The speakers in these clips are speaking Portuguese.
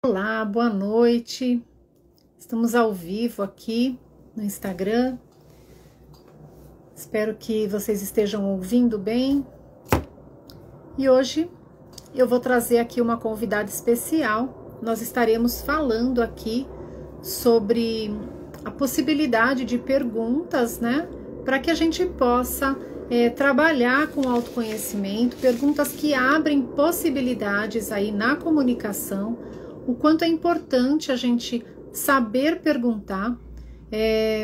Olá, boa noite. Estamos ao vivo aqui no Instagram. Espero que vocês estejam ouvindo bem. E hoje eu vou trazer aqui uma convidada especial. Nós estaremos falando aqui sobre a possibilidade de perguntas, né? Para que a gente possa trabalhar com autoconhecimento, perguntas que abrem possibilidades aí na comunicação. O quanto é importante a gente saber perguntar.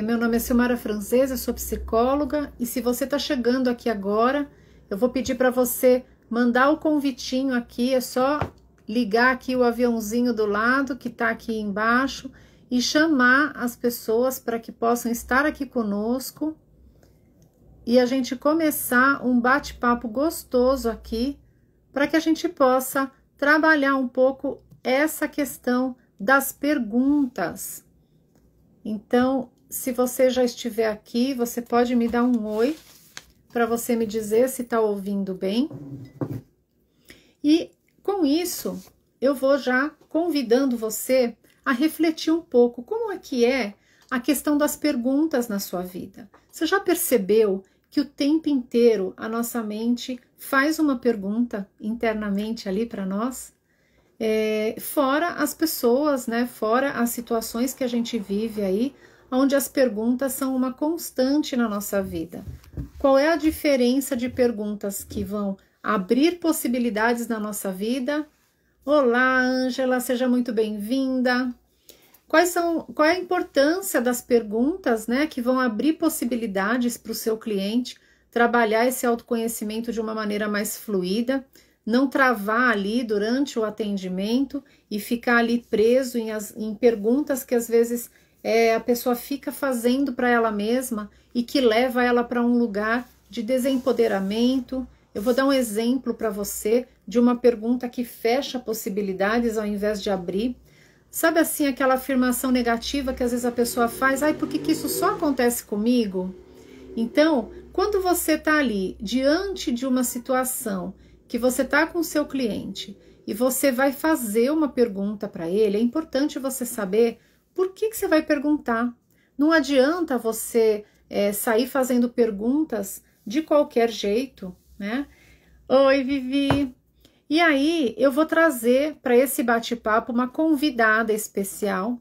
Meu nome é Silmara Francesa, eu sou psicóloga, e se você está chegando aqui agora, eu vou pedir para você mandar o convitinho aqui, é só ligar aqui o aviãozinho do lado, que está aqui embaixo, e chamar as pessoas para que possam estar aqui conosco, e a gente começar um bate-papo gostoso aqui, para que a gente possa trabalhar um pouco essa questão das perguntas. Então, se você já estiver aqui, você pode me dar um oi para você me dizer se está ouvindo bem. E com isso, eu vou já convidando você a refletir um pouco como é a questão das perguntas na sua vida. Você já percebeu que o tempo inteiro a nossa mente faz uma pergunta internamente ali para nós? Fora as pessoas, né? Fora as situações que a gente vive aí, onde as perguntas são uma constante na nossa vida. Qual é a diferença de perguntas que vão abrir possibilidades na nossa vida? Olá, Ângela, seja muito bem-vinda. Qual é a importância das perguntas, né, que vão abrir possibilidades para o seu cliente trabalhar esse autoconhecimento de uma maneira mais fluida? Não travar ali durante o atendimento e ficar ali preso em perguntas que às vezes a pessoa fica fazendo para ela mesma e que leva ela para um lugar de desempoderamento. Eu vou dar um exemplo para você de uma pergunta que fecha possibilidades ao invés de abrir. Sabe assim, aquela afirmação negativa que às vezes a pessoa faz, ai, por que isso só acontece comigo? Então, quando você está ali diante de uma situação que você está com o seu cliente e você vai fazer uma pergunta para ele, é importante você saber por que você vai perguntar. Não adianta você sair fazendo perguntas de qualquer jeito, né? Oi, Vivi! E aí, eu vou trazer para esse bate-papo uma convidada especial.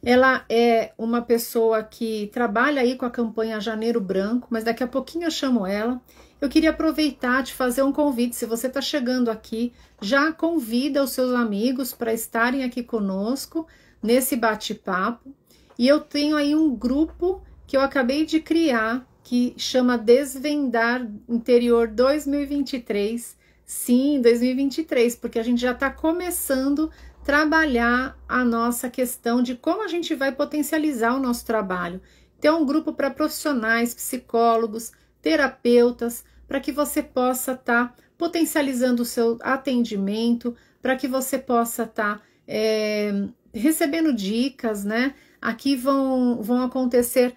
Ela é uma pessoa que trabalha aí com a campanha Janeiro Branco, mas daqui a pouquinho eu chamo ela. Eu queria aproveitar de fazer um convite. Se você está chegando aqui, já convida os seus amigos para estarem aqui conosco nesse bate-papo. E eu tenho aí um grupo que eu acabei de criar, que chama Desvendar Interior 2023. Sim, 2023, porque a gente já está começando a trabalhar a nossa questão de como a gente vai potencializar o nosso trabalho. Então, um grupo para profissionais, psicólogos, terapeutas, para que você possa estar potencializando o seu atendimento, para que você possa estar recebendo dicas, né? Aqui vão acontecer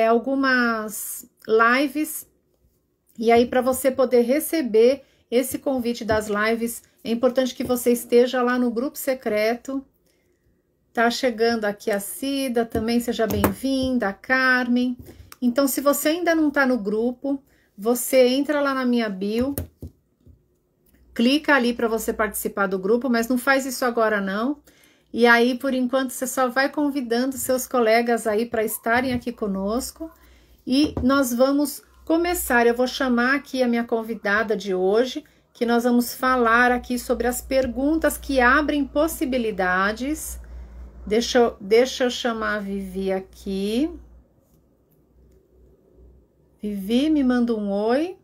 algumas lives, e aí para você poder receber esse convite das lives, é importante que você esteja lá no grupo secreto. Tá chegando aqui a Cida, também seja bem-vinda, a Carmen. Então, se você ainda não tá no grupo, você entra lá na minha bio, clica ali para você participar do grupo, mas não faz isso agora não. E aí, por enquanto, você só vai convidando seus colegas aí para estarem aqui conosco. E nós vamos começar. Eu vou chamar aqui a minha convidada de hoje, que nós vamos falar aqui sobre as perguntas que abrem possibilidades. Deixa eu chamar a Vivi aqui. Vivi, me manda um oi.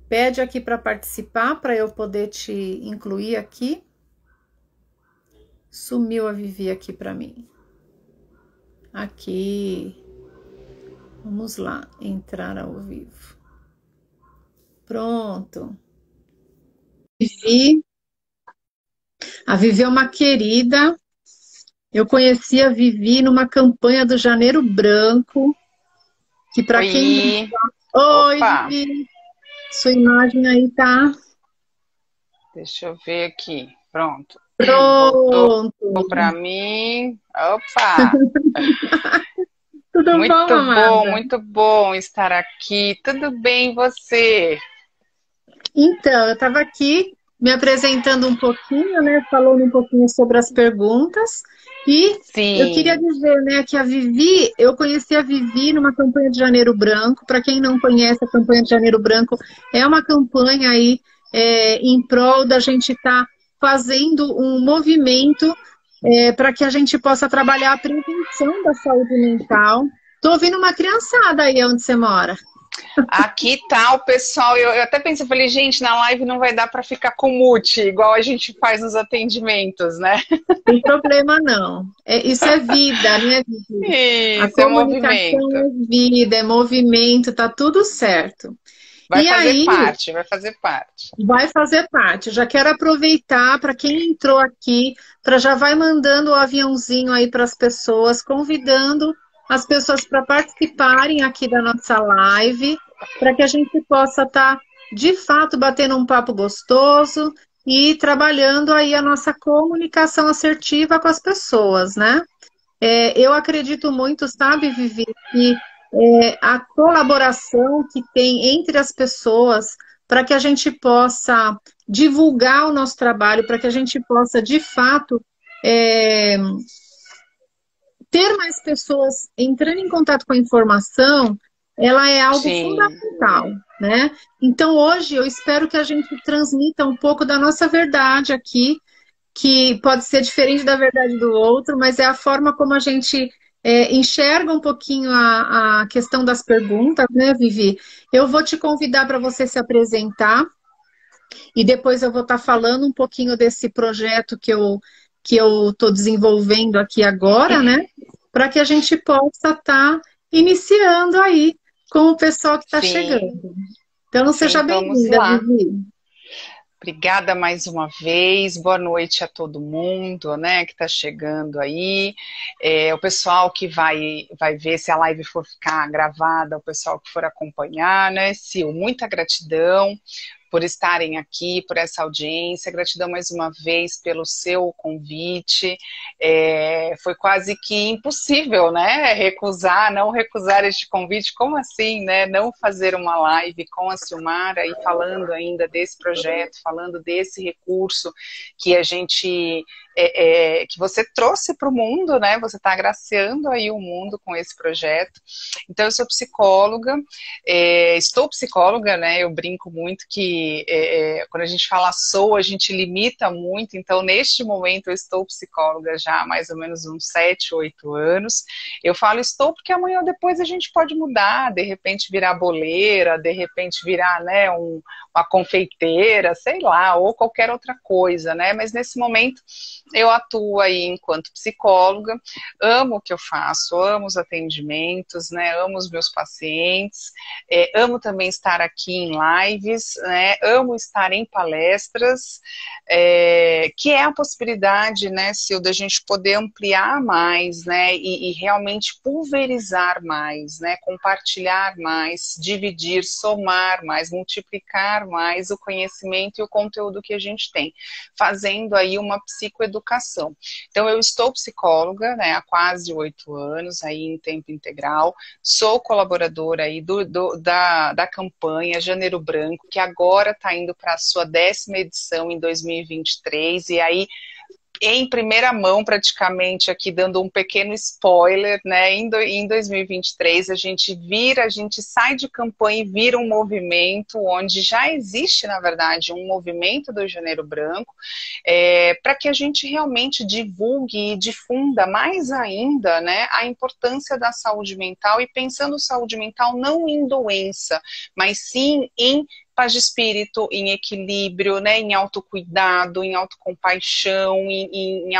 Pede aqui para participar, para eu poder te incluir aqui. Sumiu a Vivi aqui para mim. Aqui. Vamos lá, entrar ao vivo. Pronto. Vivi. A Vivi é uma querida. Eu conheci a Vivi numa campanha do Janeiro Branco. Que para quem... Oi, Vivi. Sua imagem aí tá... Deixa eu ver aqui. Pronto. Voltou Pronto. para mim. Opa! Tudo bom, amada? Muito bom estar aqui. Tudo bem, você? Então, eu estava aqui me apresentando um pouquinho, né? Falando um pouquinho sobre as perguntas. E eu queria Sim, dizer, né, que a Vivi, eu conheci a Vivi numa campanha de Janeiro Branco. Para quem não conhece, a campanha de Janeiro Branco é uma campanha aí em prol da gente estar fazendo um movimento para que a gente possa trabalhar a prevenção da saúde mental. Estou ouvindo uma criançada aí onde você mora. aqui tá o pessoal. Eu até pensei, falei, gente, na live não vai dar para ficar com mute, igual a gente faz nos atendimentos, né? Tem problema não. Isso é vida, né, Vivi? A Isso, é comunicação movimento. é vida, é movimento, tá tudo certo. Vai E fazer aí, parte, vai fazer parte. vai fazer parte. Já quero aproveitar para quem entrou aqui, para já vai mandando o aviãozinho aí para as pessoas, convidando as pessoas para participarem aqui da nossa live, para que a gente possa estar, de fato, batendo um papo gostoso e trabalhando aí a nossa comunicação assertiva com as pessoas, né? Eu acredito muito, sabe, Vivi, que a colaboração que tem entre as pessoas para que a gente possa divulgar o nosso trabalho, para que a gente possa, de fato, é, ter mais pessoas entrando em contato com a informação, ela é algo Sim, fundamental, né? Então, hoje, eu espero que a gente transmita um pouco da nossa verdade aqui, que pode ser diferente da verdade do outro, mas é a forma como a gente enxerga um pouquinho a questão das perguntas, né, Vivi? Eu vou te convidar para você se apresentar e depois eu vou estar falando um pouquinho desse projeto que eu estou desenvolvendo aqui agora, né? Para que a gente possa estar iniciando aí com o pessoal que está chegando. sim, Então, seja sim, vamos bem-vinda, lá. Vivi. Obrigada mais uma vez, boa noite a todo mundo, né, que está chegando aí, o pessoal que vai ver se a live for ficar gravada, o pessoal que for acompanhar, né, Sil, muita gratidão por estarem aqui, por essa audiência, gratidão mais uma vez pelo seu convite, foi quase que impossível, né, não recusar este convite, como assim, né, não fazer uma live com a Silmara e falando ainda desse projeto, falando desse recurso que a gente, que você trouxe para o mundo, né, você está agraciando aí o mundo com esse projeto. Então eu sou psicóloga, estou psicóloga, né, eu brinco muito que quando a gente fala sou, a gente limita muito, então neste momento eu estou psicóloga já há mais ou menos uns 7, 8 anos. Eu falo estou porque amanhã ou depois a gente pode mudar, de repente virar boleira, de repente virar, né, uma confeiteira, sei lá, ou qualquer outra coisa, né, mas nesse momento eu atuo aí enquanto psicóloga, amo o que eu faço, amo os atendimentos, né, amo os meus pacientes, amo também estar aqui em lives, né, amo estar em palestras, que é a possibilidade, né, Sil, da gente poder ampliar mais, né, e realmente pulverizar mais, né, compartilhar mais, dividir, somar mais, multiplicar mais o conhecimento e o conteúdo que a gente tem, fazendo aí uma psicoeducação. Então, eu estou psicóloga, né, há quase 8 anos, aí em tempo integral, sou colaboradora aí da campanha Janeiro Branco, que agora está indo para a sua 10ª edição em 2023, e aí em primeira mão, praticamente, aqui dando um pequeno spoiler, né? Em 2023, a gente sai de campanha e vira um movimento onde já existe, na verdade, um movimento do Janeiro Branco, para que a gente realmente divulgue e difunda mais ainda, né, a importância da saúde mental e pensando saúde mental não em doença, mas sim em paz de espírito, em equilíbrio, né, em autocuidado, em autocompaixão, em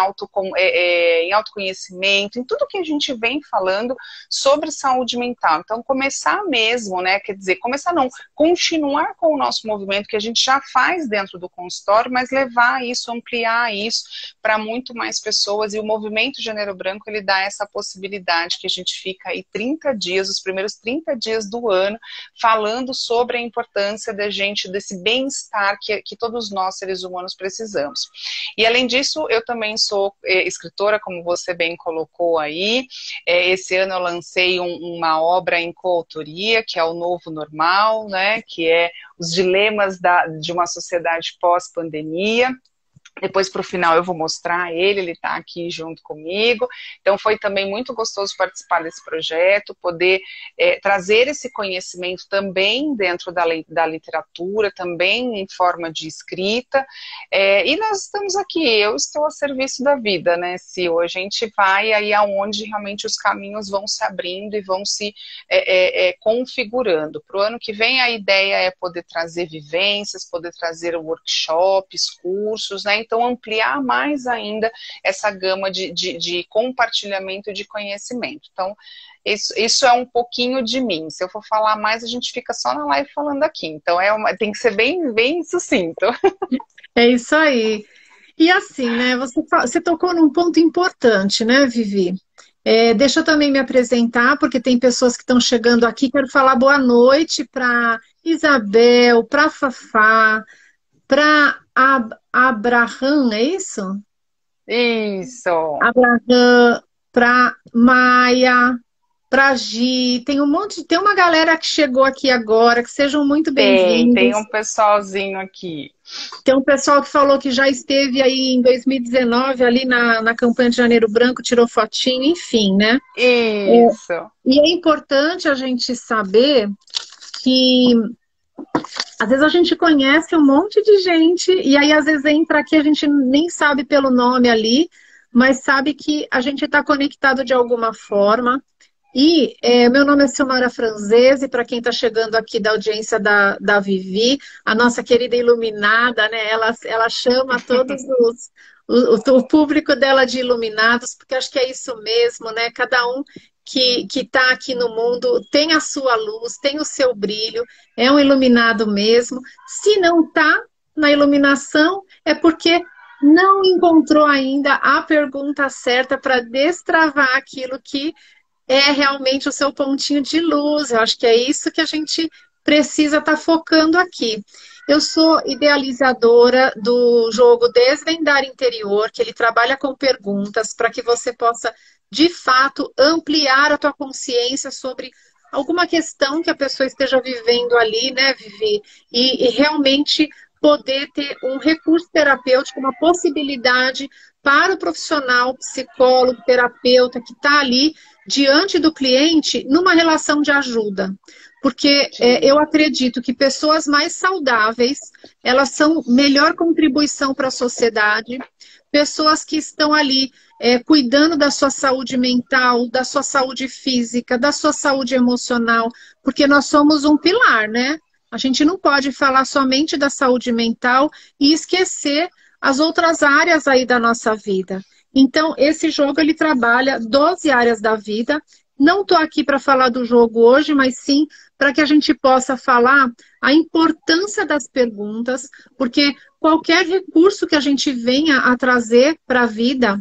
autoconhecimento, em tudo que a gente vem falando sobre saúde mental. Então, começar mesmo, né, quer dizer, começar não, continuar com o nosso movimento que a gente já faz dentro do consultório, mas levar isso, ampliar isso para muito mais pessoas, e o movimento Janeiro Branco, ele dá essa possibilidade que a gente fica aí 30 dias, os primeiros 30 dias do ano, falando sobre a importância da gente desse bem-estar que todos nós, seres humanos, precisamos. E além disso, eu também sou escritora, como você bem colocou aí. Esse ano eu lancei uma obra em coautoria, que é o Novo Normal, né, que é os dilemas de uma sociedade pós-pandemia. Depois, para o final, eu vou mostrar ele está aqui junto comigo. Então, foi também muito gostoso participar desse projeto, poder trazer esse conhecimento também dentro da literatura, também em forma de escrita. E nós estamos aqui, eu estou a serviço da vida, né? Se hoje a gente vai aí aonde realmente os caminhos vão se abrindo e vão se configurando. Para o ano que vem, a ideia é poder trazer vivências, poder trazer workshops, cursos, né? Então, ampliar mais ainda essa gama de compartilhamento de conhecimento. Então, isso é um pouquinho de mim. Se eu for falar mais, a gente fica só na live falando aqui. Então, tem que ser bem, bem sucinto. É isso aí. E assim, né, você tocou num ponto importante, né, Vivi? Deixa eu também me apresentar, porque tem pessoas que estão chegando aqui. Quero falar boa noite para Isabel, para Fafá, para Abraham, é isso? Isso. Abraham, para Maia, para Gi. Tem uma galera que chegou aqui agora, que sejam muito bem-vindos. Tem um pessoalzinho aqui. Tem um pessoal que falou que já esteve aí em 2019, ali na campanha de Janeiro Branco, tirou fotinho, enfim, né? Isso. E é importante a gente saber que às vezes a gente conhece um monte de gente e aí às vezes entra aqui, a gente nem sabe pelo nome ali, mas sabe que a gente está conectado de alguma forma. E meu nome é Silmara Franzese, para quem está chegando aqui da audiência da Vivi, a nossa querida iluminada, né? Ela chama todos o público dela de iluminados, porque acho que é isso mesmo, né? Cada um que está aqui no mundo tem a sua luz, tem o seu brilho, é um iluminado mesmo. Se não está na iluminação, é porque não encontrou ainda a pergunta certa para destravar aquilo que é realmente o seu pontinho de luz. Eu acho que é isso que a gente precisa estar focando aqui. Eu sou idealizadora do jogo Desvendar Interior, que ele trabalha com perguntas para que você possa, de fato, ampliar a tua consciência sobre alguma questão que a pessoa esteja vivendo ali, né, Vivi? E realmente poder ter um recurso terapêutico, uma possibilidade para o profissional, psicólogo, terapeuta que está ali diante do cliente numa relação de ajuda. Porque eu acredito que pessoas mais saudáveis, elas são melhor contribuição para a sociedade, pessoas que estão ali cuidando da sua saúde mental, da sua saúde física, da sua saúde emocional, porque nós somos um pilar, né? A gente não pode falar somente da saúde mental e esquecer as outras áreas aí da nossa vida. Então, esse jogo, ele trabalha 12 áreas da vida. Não estou aqui para falar do jogo hoje, mas sim para que a gente possa falar a importância das perguntas, porque qualquer recurso que a gente venha a trazer para a vida,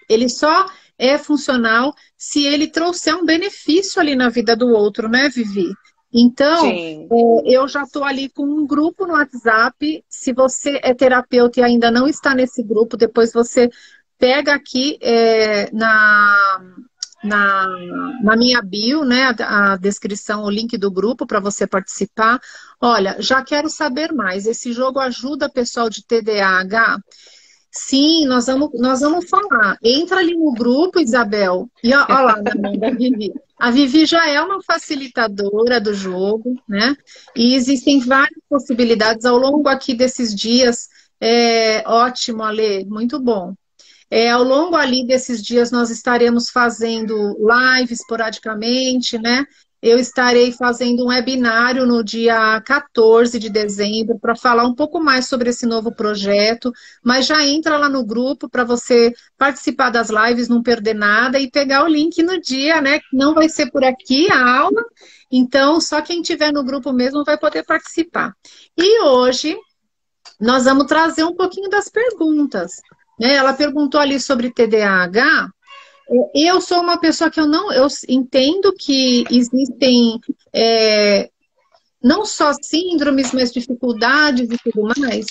ele só é funcional se ele trouxer um benefício ali na vida do outro, né, Vivi? Então, eu já estou ali com um grupo no WhatsApp. Se você é terapeuta e ainda não está nesse grupo, depois você pega aqui na minha bio, né, a descrição, o link do grupo para você participar. Olha, já quero saber mais. Esse jogo ajuda pessoal de TDAH? Sim, nós vamos falar. Entra ali no grupo, Isabel. E olha lá, da Vivi. A Vivi já é uma facilitadora do jogo, né? E existem várias possibilidades ao longo aqui desses dias. Ótimo, Ale, muito bom. Ao longo ali desses dias nós estaremos fazendo live esporadicamente, né? Eu estarei fazendo um webinário no dia 14 de dezembro para falar um pouco mais sobre esse novo projeto, mas já entra lá no grupo para você participar das lives, não perder nada e pegar o link no dia, né? Não vai ser por aqui a aula, então só quem estiver no grupo mesmo vai poder participar. E hoje nós vamos trazer um pouquinho das perguntas, né? Ela perguntou ali sobre TDAH. Eu sou uma pessoa que eu entendo que existem não só síndromes, mas dificuldades e tudo mais,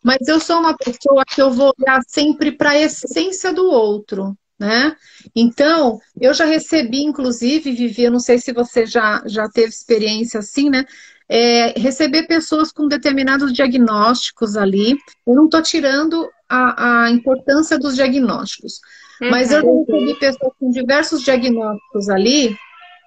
mas eu sou uma pessoa que eu vou olhar sempre para a essência do outro, né? Então, eu já recebi, inclusive, Vivi, eu não sei se você já teve experiência assim, né? Receber pessoas com determinados diagnósticos ali. Eu não estou tirando a importância dos diagnósticos, mas eu já recebi pessoas com diversos diagnósticos ali,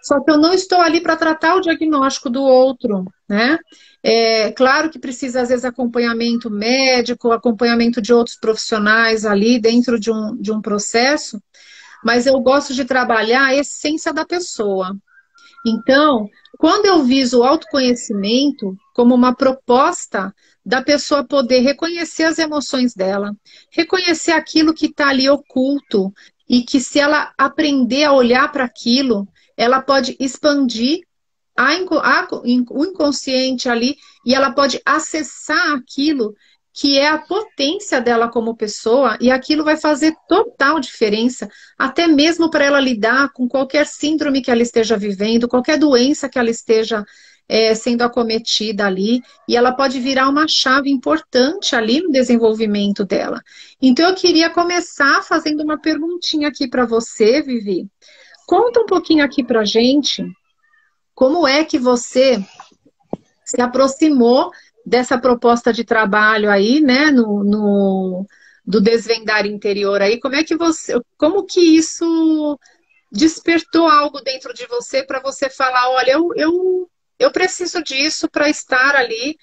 só que eu não estou ali para tratar o diagnóstico do outro, né? É claro que precisa, às vezes, acompanhamento médico, acompanhamento de outros profissionais ali dentro de um processo, mas eu gosto de trabalhar a essência da pessoa. Então, quando eu viso o autoconhecimento como uma proposta da pessoa poder reconhecer as emoções dela, reconhecer aquilo que está ali oculto e que se ela aprender a olhar para aquilo, ela pode expandir o inconsciente ali e ela pode acessar aquilo que é a potência dela como pessoa, e aquilo vai fazer total diferença, até mesmo para ela lidar com qualquer síndrome que ela esteja vivendo, qualquer doença que ela esteja sendo acometida ali, e ela pode virar uma chave importante ali no desenvolvimento dela. Então eu queria começar fazendo uma perguntinha aqui para você, Vivi. Conta um pouquinho aqui para gente como é que você se aproximou dessa proposta de trabalho aí, né, do desvendar interior aí, como que isso despertou algo dentro de você para você falar, olha, eu preciso disso para estar ali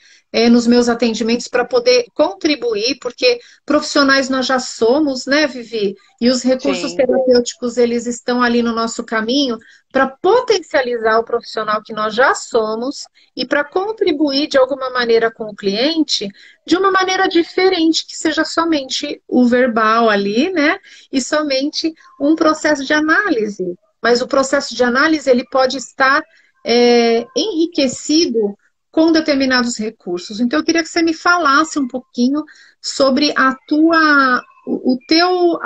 nos meus atendimentos, para poder contribuir, porque profissionais nós já somos, né, Vivi? E os recursos terapêuticos, eles estão ali no nosso caminho para potencializar o profissional que nós já somos e para contribuir de alguma maneira com o cliente, de uma maneira diferente, que seja somente o verbal ali, né? E somente um processo de análise. Mas o processo de análise, ele pode estar enriquecido com determinados recursos. Então, eu queria que você me falasse um pouquinho sobre o teu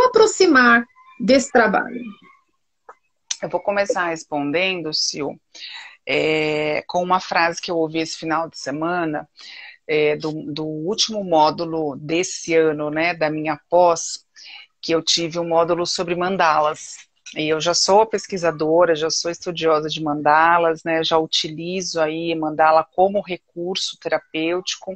aproximar desse trabalho. Eu vou começar respondendo, Sil, com uma frase que eu ouvi esse final de semana, do último módulo desse ano, né, da minha pós, que eu tive um módulo sobre mandalas. E eu já sou pesquisadora, já sou estudiosa de mandalas, né? Já utilizo aí mandala como recurso terapêutico.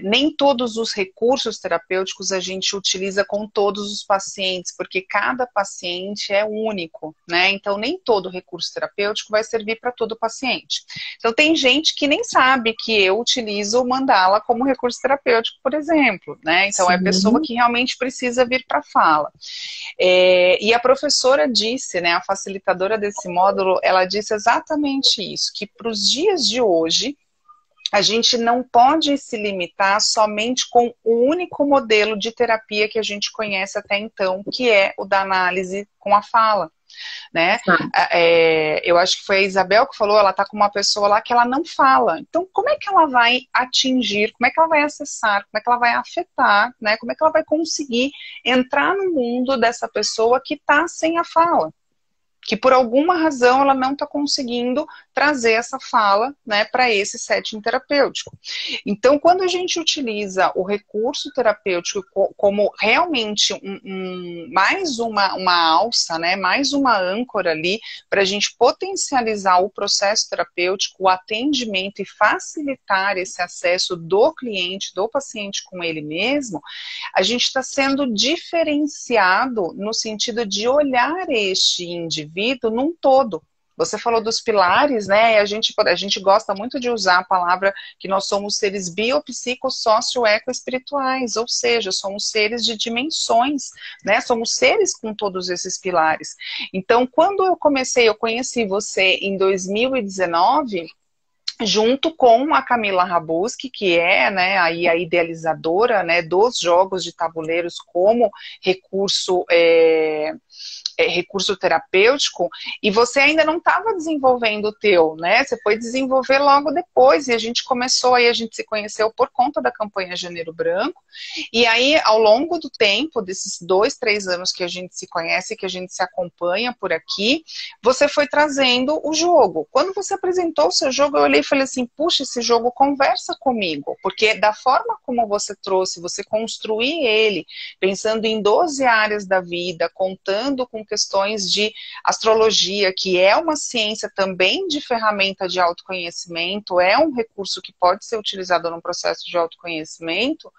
Nem todos os recursos terapêuticos a gente utiliza com todos os pacientes, porque cada paciente é único, né? Então nem todo recurso terapêutico vai servir para todo paciente. Então tem gente que nem sabe que eu utilizo mandala como recurso terapêutico, por exemplo, né? Então Sim. É a pessoa que realmente precisa vir para a fala. E a professora disse, né, a facilitadora desse módulo, ela disse exatamente isso, que para os dias de hoje, a gente não pode se limitar somente com o único modelo de terapia que a gente conhece até então, que é o da análise com a fala. Né? Eu acho que foi a Isabel que falou, ela tá com uma pessoa lá que ela não fala. Então, como é que ela vai atingir, como é que ela vai acessar, como é que ela vai afetar, né? Como é que ela vai conseguir entrar no mundo dessa pessoa que tá sem a fala? Que por alguma razão ela não está conseguindo trazer essa fala, né, para esse setting terapêutico. Então, quando a gente utiliza o recurso terapêutico como realmente mais uma alça, né, mais uma âncora ali, para a gente potencializar o processo terapêutico, o atendimento e facilitar esse acesso do cliente, do paciente com ele mesmo, a gente está sendo diferenciado no sentido de olhar este indivíduo num todo. Você falou dos pilares, né? A gente gosta muito de usar a palavra que nós somos seres biopsicossócio-eco-espirituais, ou seja, somos seres de dimensões, né? Somos seres com todos esses pilares. Então, quando eu conheci você em 2019, junto com a Camila Rabuski, que é, né, aí a idealizadora, né, dos jogos de tabuleiros como recurso recurso terapêutico e você ainda não estava desenvolvendo o teu, né? Você foi desenvolver logo depois e a gente começou aí, a gente se conheceu por conta da campanha Janeiro Branco e aí ao longo do tempo, desses 2, 3 anos que a gente se conhece, que a gente se acompanha por aqui, você foi trazendo o jogo. Quando você apresentou o seu jogo, eu olhei e falei assim, puxa, esse jogo conversa comigo, porque da forma como você trouxe, você construir ele, pensando em 12 áreas da vida, contando com questões de astrologia, que é uma ciência também de ferramenta de autoconhecimento, é um recurso que pode ser utilizado no processo de autoconhecimento,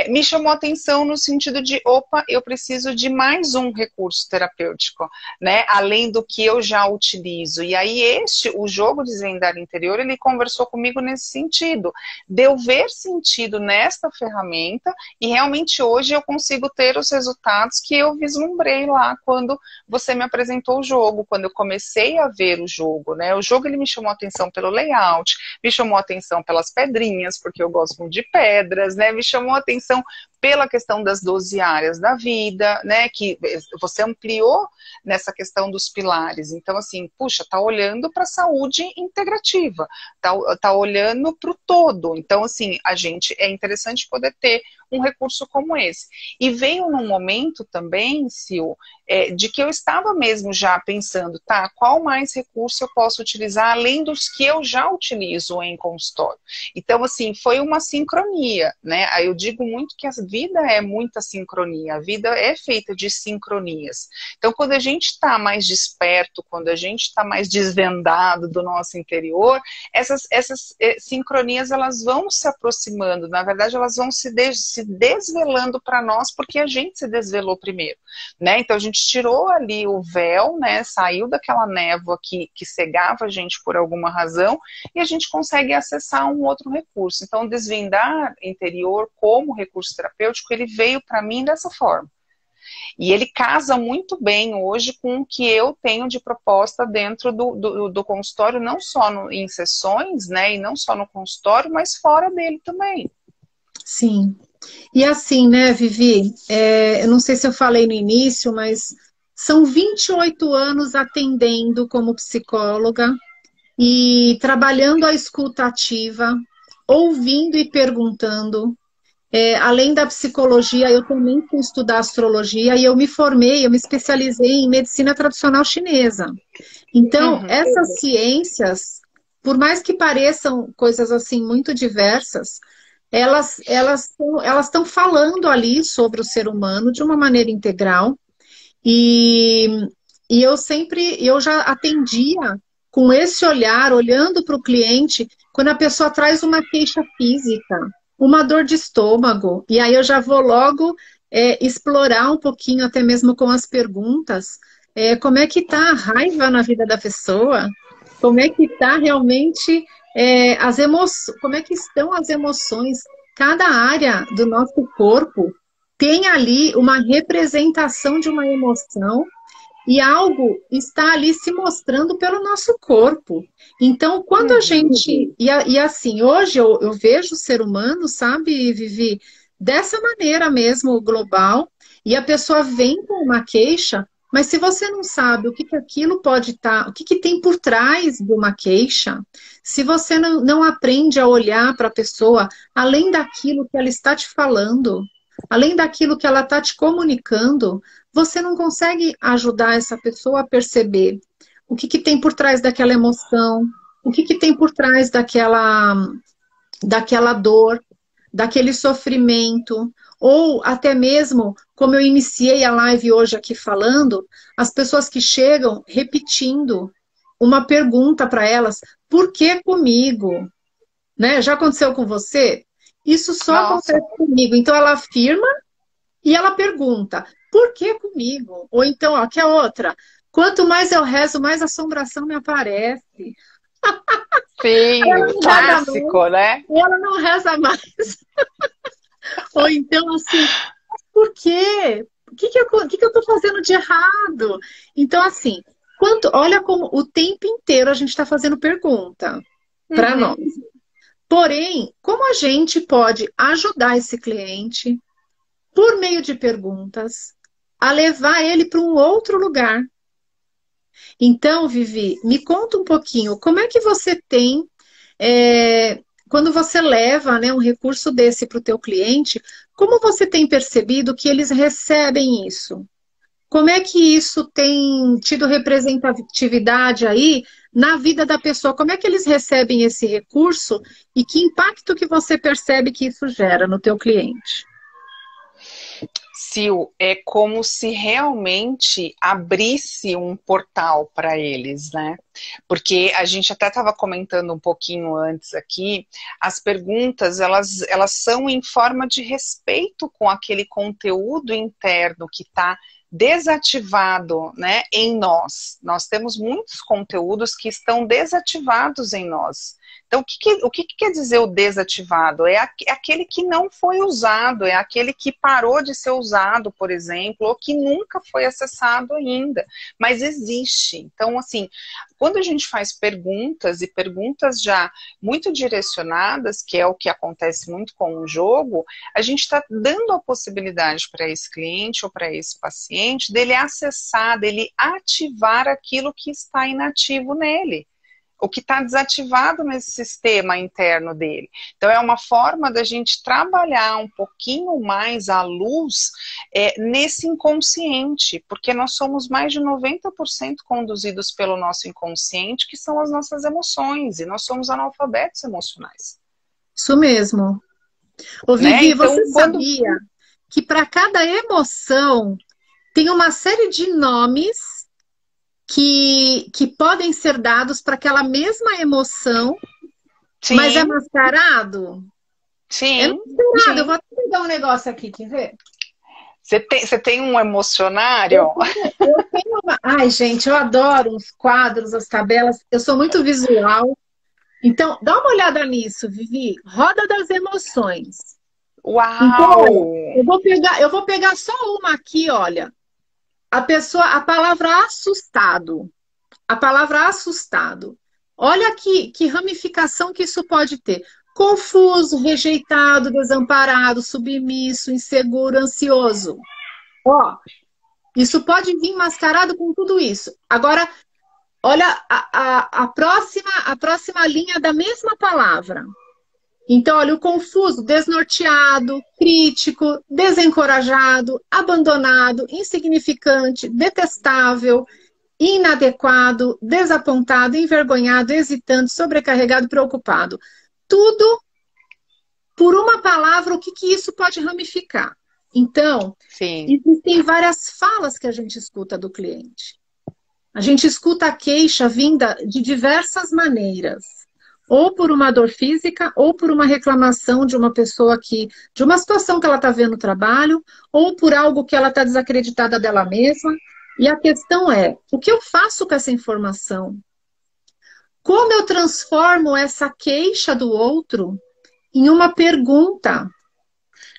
me chamou a atenção no sentido de, opa, eu preciso de mais um recurso terapêutico, né, além do que eu já utilizo. E aí o jogo Desvendar Interior, ele conversou comigo nesse sentido, de eu ver sentido nesta ferramenta e realmente hoje eu consigo ter os resultados que eu vislumbrei lá quando você me apresentou o jogo, quando eu comecei a ver o jogo, né? O jogo ele me chamou a atenção pelo layout, me chamou a atenção pelas pedrinhas, porque eu gosto muito de pedras, né? Me chamou a atenção pela questão das 12 áreas da vida, né, que você ampliou nessa questão dos pilares. Então, assim, puxa, tá olhando para a saúde integrativa, tá olhando para o todo. Então, assim, é interessante poder ter um recurso como esse. E veio num momento também, Sil, de que eu estava mesmo já pensando, tá, qual mais recurso eu posso utilizar além dos que eu já utilizo em consultório. Então, assim, foi uma sincronia, né? Aí eu digo muito que a vida é muita sincronia, a vida é feita de sincronias. Então, quando a gente está mais desperto, quando a gente está mais desvendado do nosso interior, essas sincronias, elas vão se aproximando, na verdade, elas vão se desvelando para nós, porque a gente se desvelou primeiro, né? Então, a gente tirou ali o véu, né? Saiu daquela névoa que cegava a gente por alguma razão, e a gente consegue acessar um outro recurso. Então, Desvendar Interior como recurso terapêutico, ele veio para mim dessa forma. E ele casa muito bem hoje com o que eu tenho de proposta dentro do consultório, não só em sessões, né, e não só no consultório, mas fora dele também. Sim. E assim, né, Vivi, eu não sei se eu falei no início, mas são 28 anos atendendo como psicóloga e trabalhando a escuta ativa, ouvindo e perguntando. Além da psicologia, eu também fui estudar astrologia e eu me especializei em medicina tradicional chinesa. Então, essas ciências, por mais que pareçam coisas assim muito diversas, elas estão falando ali sobre o ser humano de uma maneira integral. E, eu já atendia com esse olhar, olhando para o cliente, quando a pessoa traz uma queixa física, uma dor de estômago, e aí eu já vou logo explorar um pouquinho, até mesmo com as perguntas, como é que está a raiva na vida da pessoa, como é que está realmente as emoções, como é que estão as emoções. Cada área do nosso corpo tem ali uma representação de uma emoção e algo está ali se mostrando pelo nosso corpo. Então, quando a gente... E assim, hoje eu vejo o ser humano, sabe, Vivi, dessa maneira mesmo, global, e a pessoa vem com uma queixa, mas se você não sabe o que aquilo pode estar, o que tem por trás de uma queixa, se você não aprende a olhar para a pessoa, além daquilo que ela está te falando, além daquilo que ela está te comunicando, você não consegue ajudar essa pessoa a perceber o que tem por trás daquela emoção, o que tem por trás daquela dor, daquele sofrimento, ou até mesmo, como eu iniciei a live hoje aqui falando, as pessoas que chegam repetindo uma pergunta para elas, por que comigo? Né? Já aconteceu com você? Isso só acontece comigo. Então ela afirma e ela pergunta, por que comigo? Ou então, ó, que é outra. Quanto mais eu rezo, mais assombração me aparece. Sim, clássico, né? Ela não reza mais. Ou então, assim, por quê? O que eu estou fazendo de errado? Então, assim, olha como o tempo inteiro a gente está fazendo pergunta para nós. Porém, como a gente pode ajudar esse cliente por meio de perguntas, a levar ele para um outro lugar. Então, Vivi, me conta um pouquinho, como é que você tem, quando você leva, né, um recurso desse para o teu cliente, como você tem percebido que eles recebem isso? Como é que isso tem tido representatividade aí na vida da pessoa? Como é que eles recebem esse recurso e que impacto que você percebe que isso gera no teu cliente? Sil, é como se realmente abrisse um portal para eles, né? Porque a gente até estava comentando um pouquinho antes aqui, as perguntas, elas são em forma de respeito com aquele conteúdo interno que está desativado, né, em nós. Nós temos muitos conteúdos que estão desativados em nós. Então, o que quer dizer o desativado? É aquele que não foi usado, é aquele que parou de ser usado, por exemplo, ou que nunca foi acessado ainda, mas existe. Então, assim, quando a gente faz perguntas, e perguntas já muito direcionadas, que é o que acontece muito com o jogo, a gente está dando a possibilidade para esse cliente ou para esse paciente dele acessar, dele ativar aquilo que está inativo nele, o que está desativado nesse sistema interno dele. Então, é uma forma da gente trabalhar um pouquinho mais a luz nesse inconsciente, porque nós somos mais de 90% conduzidos pelo nosso inconsciente, que são as nossas emoções, e nós somos analfabetos emocionais. Isso mesmo. Ô, Né? Vivi, Então, você sabia que para cada emoção tem uma série de nomes que podem ser dados para aquela mesma emoção, sim, mas é mascarado? Sim, É mascarado. sim. Eu vou até pegar um negócio aqui, quer ver? Você tem um emocionário? Eu tenho Ai, gente, eu adoro os quadros, as tabelas. Eu sou muito visual. Então, dá uma olhada nisso, Vivi. Roda das emoções. Então, Uau! olha, eu vou pegar só uma aqui, olha. A palavra assustado. A palavra assustado. Olha que ramificação que isso pode ter. Confuso, rejeitado, desamparado, submisso, inseguro, ansioso. Ó, isso pode vir mascarado com tudo isso. Agora, olha a próxima linha da mesma palavra. Então, olha, o confuso, desnorteado, crítico, desencorajado, abandonado, insignificante, detestável, inadequado, desapontado, envergonhado, hesitante, sobrecarregado, preocupado. Tudo por uma palavra, o que isso pode ramificar? Então, Sim. Existem várias falas que a gente escuta do cliente. A gente escuta a queixa vinda de diversas maneiras. Ou por uma dor física, ou por uma reclamação de uma pessoa de uma situação que ela está vendo no trabalho, ou por algo que ela está desacreditada dela mesma. E a questão é, o que eu faço com essa informação? Como eu transformo essa queixa do outro em uma pergunta?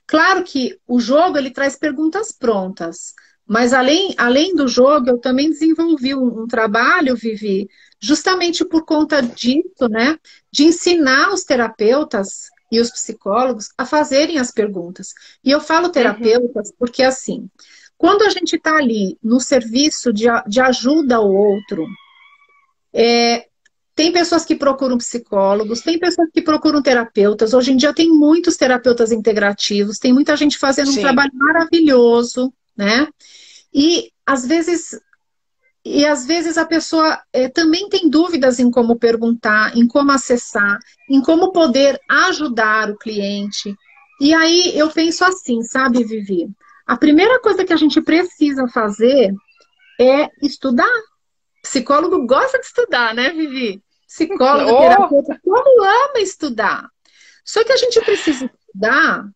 Claro que o jogo ele traz perguntas prontas, mas além do jogo, eu também desenvolvi um trabalho, Vivi, justamente por conta disso, né? De ensinar os terapeutas e os psicólogos a fazerem as perguntas. E eu falo terapeutas porque, assim, quando a gente está ali no serviço de ajuda ao outro, tem pessoas que procuram psicólogos, tem pessoas que procuram terapeutas. Hoje em dia tem muitos terapeutas integrativos, tem muita gente fazendo um trabalho maravilhoso, né? E às vezes a pessoa também tem dúvidas em como perguntar, em como acessar, em como poder ajudar o cliente. E aí eu penso assim, sabe, Vivi? A primeira coisa que a gente precisa fazer é estudar. Psicólogo gosta de estudar, né, Vivi? Psicólogo, terapeuta, como ama estudar. Só que a gente precisa estudar,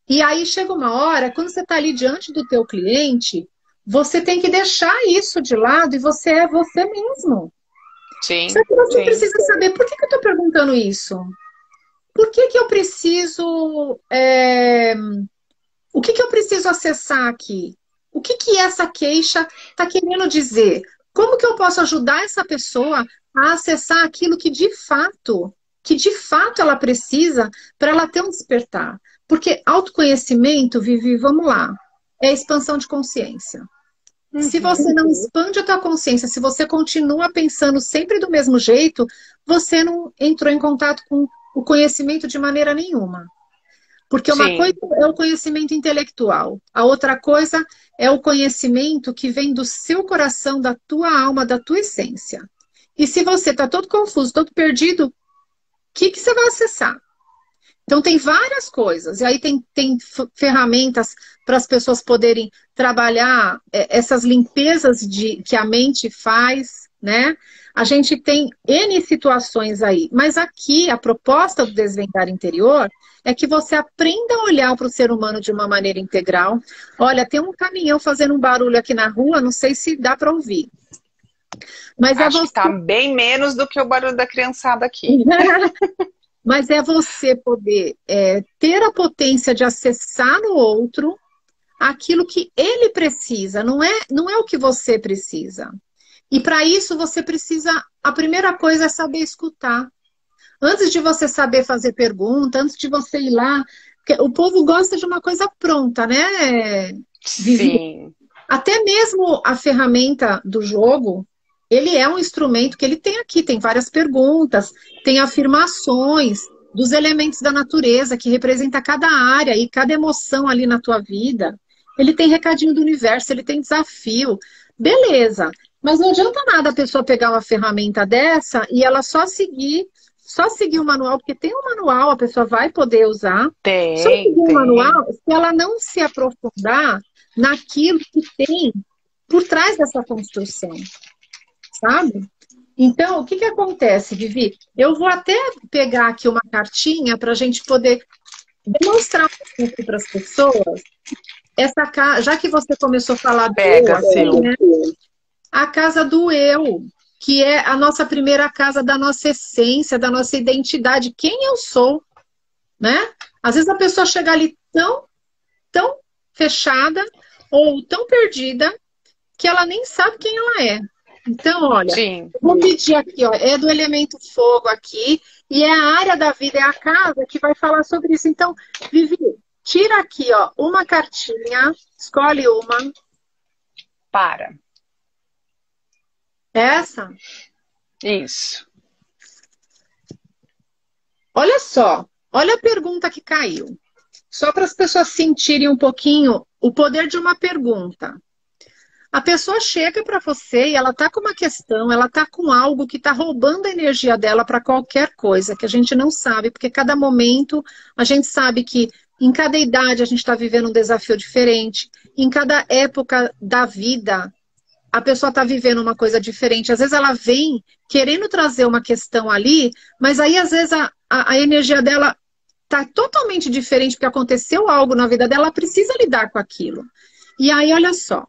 e aí chega uma hora, quando você está ali diante do teu cliente, você tem que deixar isso de lado e você é você mesmo. Sim, só que você precisa saber, por que eu estou perguntando isso? Por que eu preciso... o que eu preciso acessar aqui? O que essa queixa está querendo dizer? Como que eu posso ajudar essa pessoa a acessar aquilo que de fato ela precisa para ela ter um despertar? Porque autoconhecimento, Vivi, vamos lá. é expansão de consciência. Se você não expande a tua consciência, se você continua pensando sempre do mesmo jeito, você não entrou em contato com o conhecimento de maneira nenhuma. Porque uma Sim. coisa é o conhecimento intelectual, a outra coisa é o conhecimento que vem do seu coração, da tua alma, da tua essência. E se você está todo confuso, todo perdido, o que você vai acessar? Então tem várias coisas, e aí tem ferramentas para as pessoas poderem trabalhar essas limpezas que a mente faz, né? A gente tem N situações aí, mas aqui a proposta do Desvendar Interior é que você aprenda a olhar para o ser humano de uma maneira integral. Olha, tem um caminhão fazendo um barulho aqui na rua, não sei se dá para ouvir. Mas Acho que está bem menos do que o barulho da criançada aqui. Mas é você poder ter a potência de acessar no outro aquilo que ele precisa, não é o que você precisa. E para isso você precisa, a primeira coisa é saber escutar. Antes de você saber fazer pergunta, antes de você ir lá, porque o povo gosta de uma coisa pronta, né? Sim. Até mesmo a ferramenta do jogo, ele é um instrumento que ele tem aqui, tem várias perguntas, tem afirmações dos elementos da natureza que representa cada área e cada emoção ali na tua vida. Ele tem recadinho do universo, ele tem desafio. Beleza, mas não adianta nada a pessoa pegar uma ferramenta dessa e ela só seguir o manual, porque tem um manual, a pessoa vai poder usar. Só seguir o manual, se ela não se aprofundar naquilo que tem por trás dessa construção. Sabe? Então, o que acontece, Vivi? Eu vou até pegar aqui uma cartinha para a gente poder demonstrar para as pessoas essa casa, já que você começou a falar do eu, né? A casa do eu, que é a nossa primeira casa da nossa essência, da nossa identidade, quem eu sou, né? Às vezes a pessoa chega ali tão fechada ou tão perdida que ela nem sabe quem ela é. Então, olha, vou pedir aqui, ó, é do elemento fogo aqui, e é a área da vida, é a casa que vai falar sobre isso. Então, Vivi, tira aqui, ó, uma cartinha, escolhe uma. Para. Essa? Isso. Olha só, olha a pergunta que caiu. Só para as pessoas sentirem um pouquinho o poder de uma pergunta. A pessoa chega para você e ela tá com uma questão, ela tá com algo que tá roubando a energia dela para qualquer coisa, que a gente não sabe, porque cada momento a gente sabe que em cada idade a gente está vivendo um desafio diferente, em cada época da vida a pessoa está vivendo uma coisa diferente. Às vezes ela vem querendo trazer uma questão ali, mas aí às vezes a energia dela tá totalmente diferente porque aconteceu algo na vida dela, ela precisa lidar com aquilo. E aí, olha só.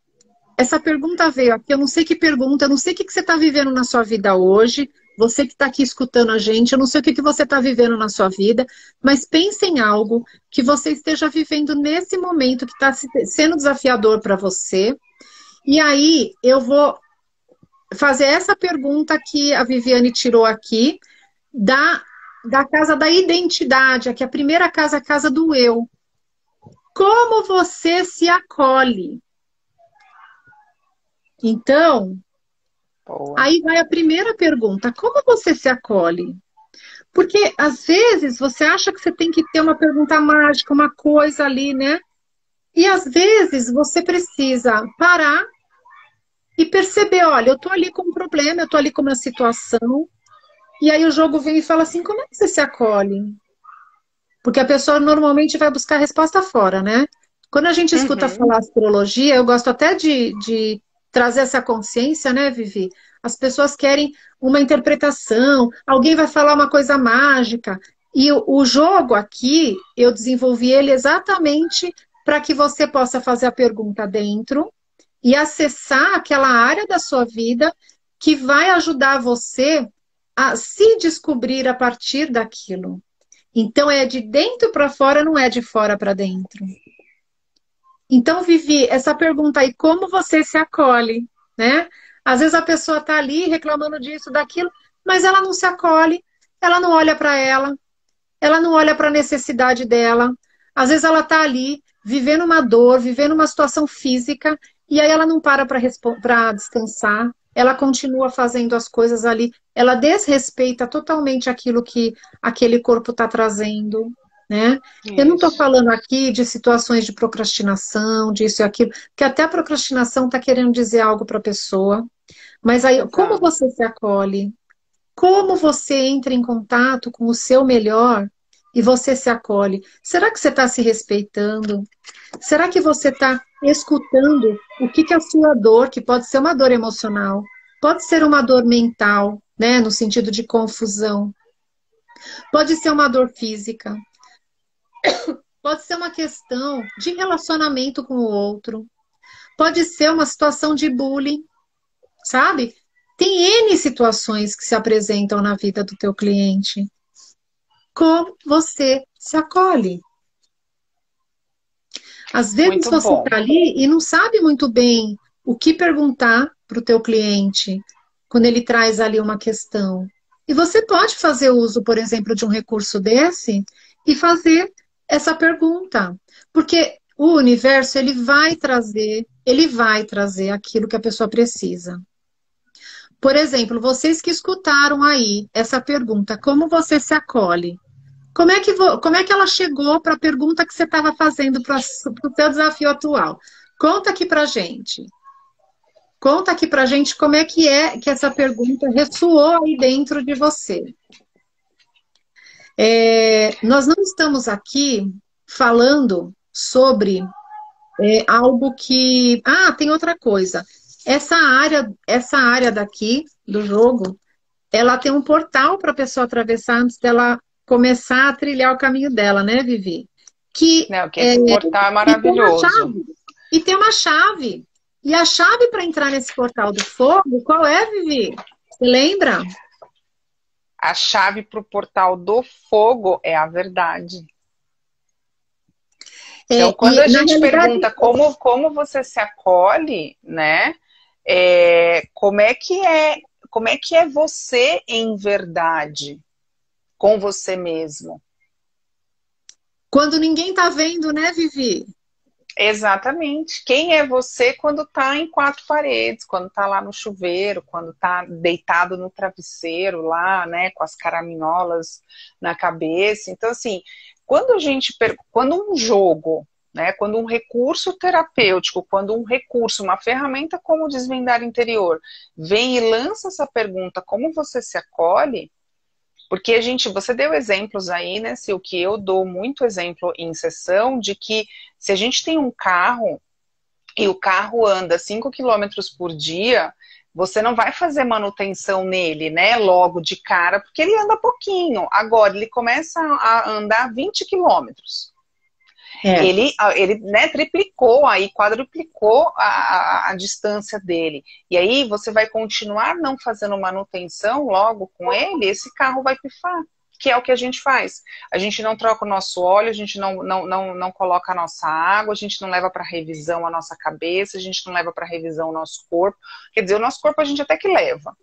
Essa pergunta veio aqui, eu não sei que pergunta, eu não sei o que você está vivendo na sua vida hoje, você que está aqui escutando a gente, eu não sei o que você está vivendo na sua vida, mas pense em algo que você esteja vivendo nesse momento que está sendo desafiador para você. E aí eu vou fazer essa pergunta que a Viviane tirou aqui, da casa da identidade, aqui a primeira casa, a casa do eu. Como você se acolhe? Então, aí vai a primeira pergunta. Como você se acolhe? Porque, às vezes, você acha que você tem que ter uma pergunta mágica, uma coisa ali, né? E, às vezes, você precisa parar e perceber, olha, eu tô ali com um problema, eu tô ali com uma situação. E aí o jogo vem e fala assim, como é que você se acolhe? Porque a pessoa normalmente vai buscar a resposta fora, né? Quando a gente escuta falar astrologia, eu gosto até de trazer essa consciência, né, Vivi? As pessoas querem uma interpretação, alguém vai falar uma coisa mágica. E o jogo aqui, eu desenvolvi ele exatamente para que você possa fazer a pergunta dentro e acessar aquela área da sua vida que vai ajudar você a se descobrir a partir daquilo. Então, é de dentro para fora, não é de fora para dentro. Então, Vivi, essa pergunta aí, como você se acolhe, né? Às vezes a pessoa está ali reclamando disso, daquilo, mas ela não se acolhe, ela não olha para ela não olha para a necessidade dela. Às vezes ela está ali vivendo uma dor, vivendo uma situação física, e aí ela não para descansar, ela continua fazendo as coisas ali, ela desrespeita totalmente aquilo que aquele corpo está trazendo, né? Eu não estou Isso. falando aqui de situações de procrastinação, disso e aquilo, porque até a procrastinação está querendo dizer algo para a pessoa, mas aí, como Exato. você se acolhe? Como você entra em contato com o seu melhor e você se acolhe? Será que você está se respeitando? Será que você está escutando o que é a sua dor, que pode ser uma dor emocional, pode ser uma dor mental, né, no sentido de confusão, pode ser uma dor física, pode ser uma questão de relacionamento com o outro, pode ser uma situação de bullying, sabe? Tem N situações que se apresentam na vida do teu cliente. Como você se acolhe? Às vezes Muito você bom. está ali e não sabe muito bem o que perguntar para o teu cliente quando ele traz ali uma questão. E você pode fazer uso, por exemplo, de um recurso desse e fazer essa pergunta. Porque o universo, ele vai trazer aquilo que a pessoa precisa. Por exemplo, vocês que escutaram aí essa pergunta, como você se acolhe? Como é que ela chegou para a pergunta que você estava fazendo para o seu desafio atual? Conta aqui para gente. Conta aqui para gente como é que essa pergunta ressoou aí dentro de você. Nós não estamos aqui falando sobre algo que... Ah, tem outra coisa. Essa área daqui do jogo, ela tem um portal para a pessoa atravessar antes dela começar a trilhar o caminho dela, né, Vivi? Que, Não, que é, esse portal é e tem uma maravilhoso. chave. E tem uma chave. E a chave para entrar nesse portal do fogo, qual é, Vivi? Você lembra? A chave para o portal do fogo é a verdade. Então, quando a Na gente realidade, pergunta como você se acolhe, né? Como é que é você em verdade com você mesmo? quando ninguém tá vendo, né, Vivi? Exatamente. Quem é você quando está em quatro paredes, quando está lá no chuveiro, quando está deitado no travesseiro lá, né, com as caraminholas na cabeça. Então, assim, quando um jogo, né, quando um recurso terapêutico, quando um recurso, uma ferramenta como o Desvendar Interior, vem e lança essa pergunta, como você se acolhe? Porque você deu exemplos aí, né, Sil, que eu dou muito exemplo em sessão de que se a gente tem um carro e o carro anda 5 quilômetros por dia, você não vai fazer manutenção nele, né, logo de cara, porque ele anda pouquinho. Agora, ele começa a andar 20 quilômetros. É. Ele né, triplicou aí, quadruplicou a distância dele. E aí você vai continuar não fazendo manutenção logo com ele, esse carro vai pifar, que é o que a gente faz. A gente não troca o nosso óleo, a gente não coloca a nossa água, a gente não leva para revisão a nossa cabeça, a gente não leva para revisão o nosso corpo. Quer dizer, o nosso corpo a gente até que leva.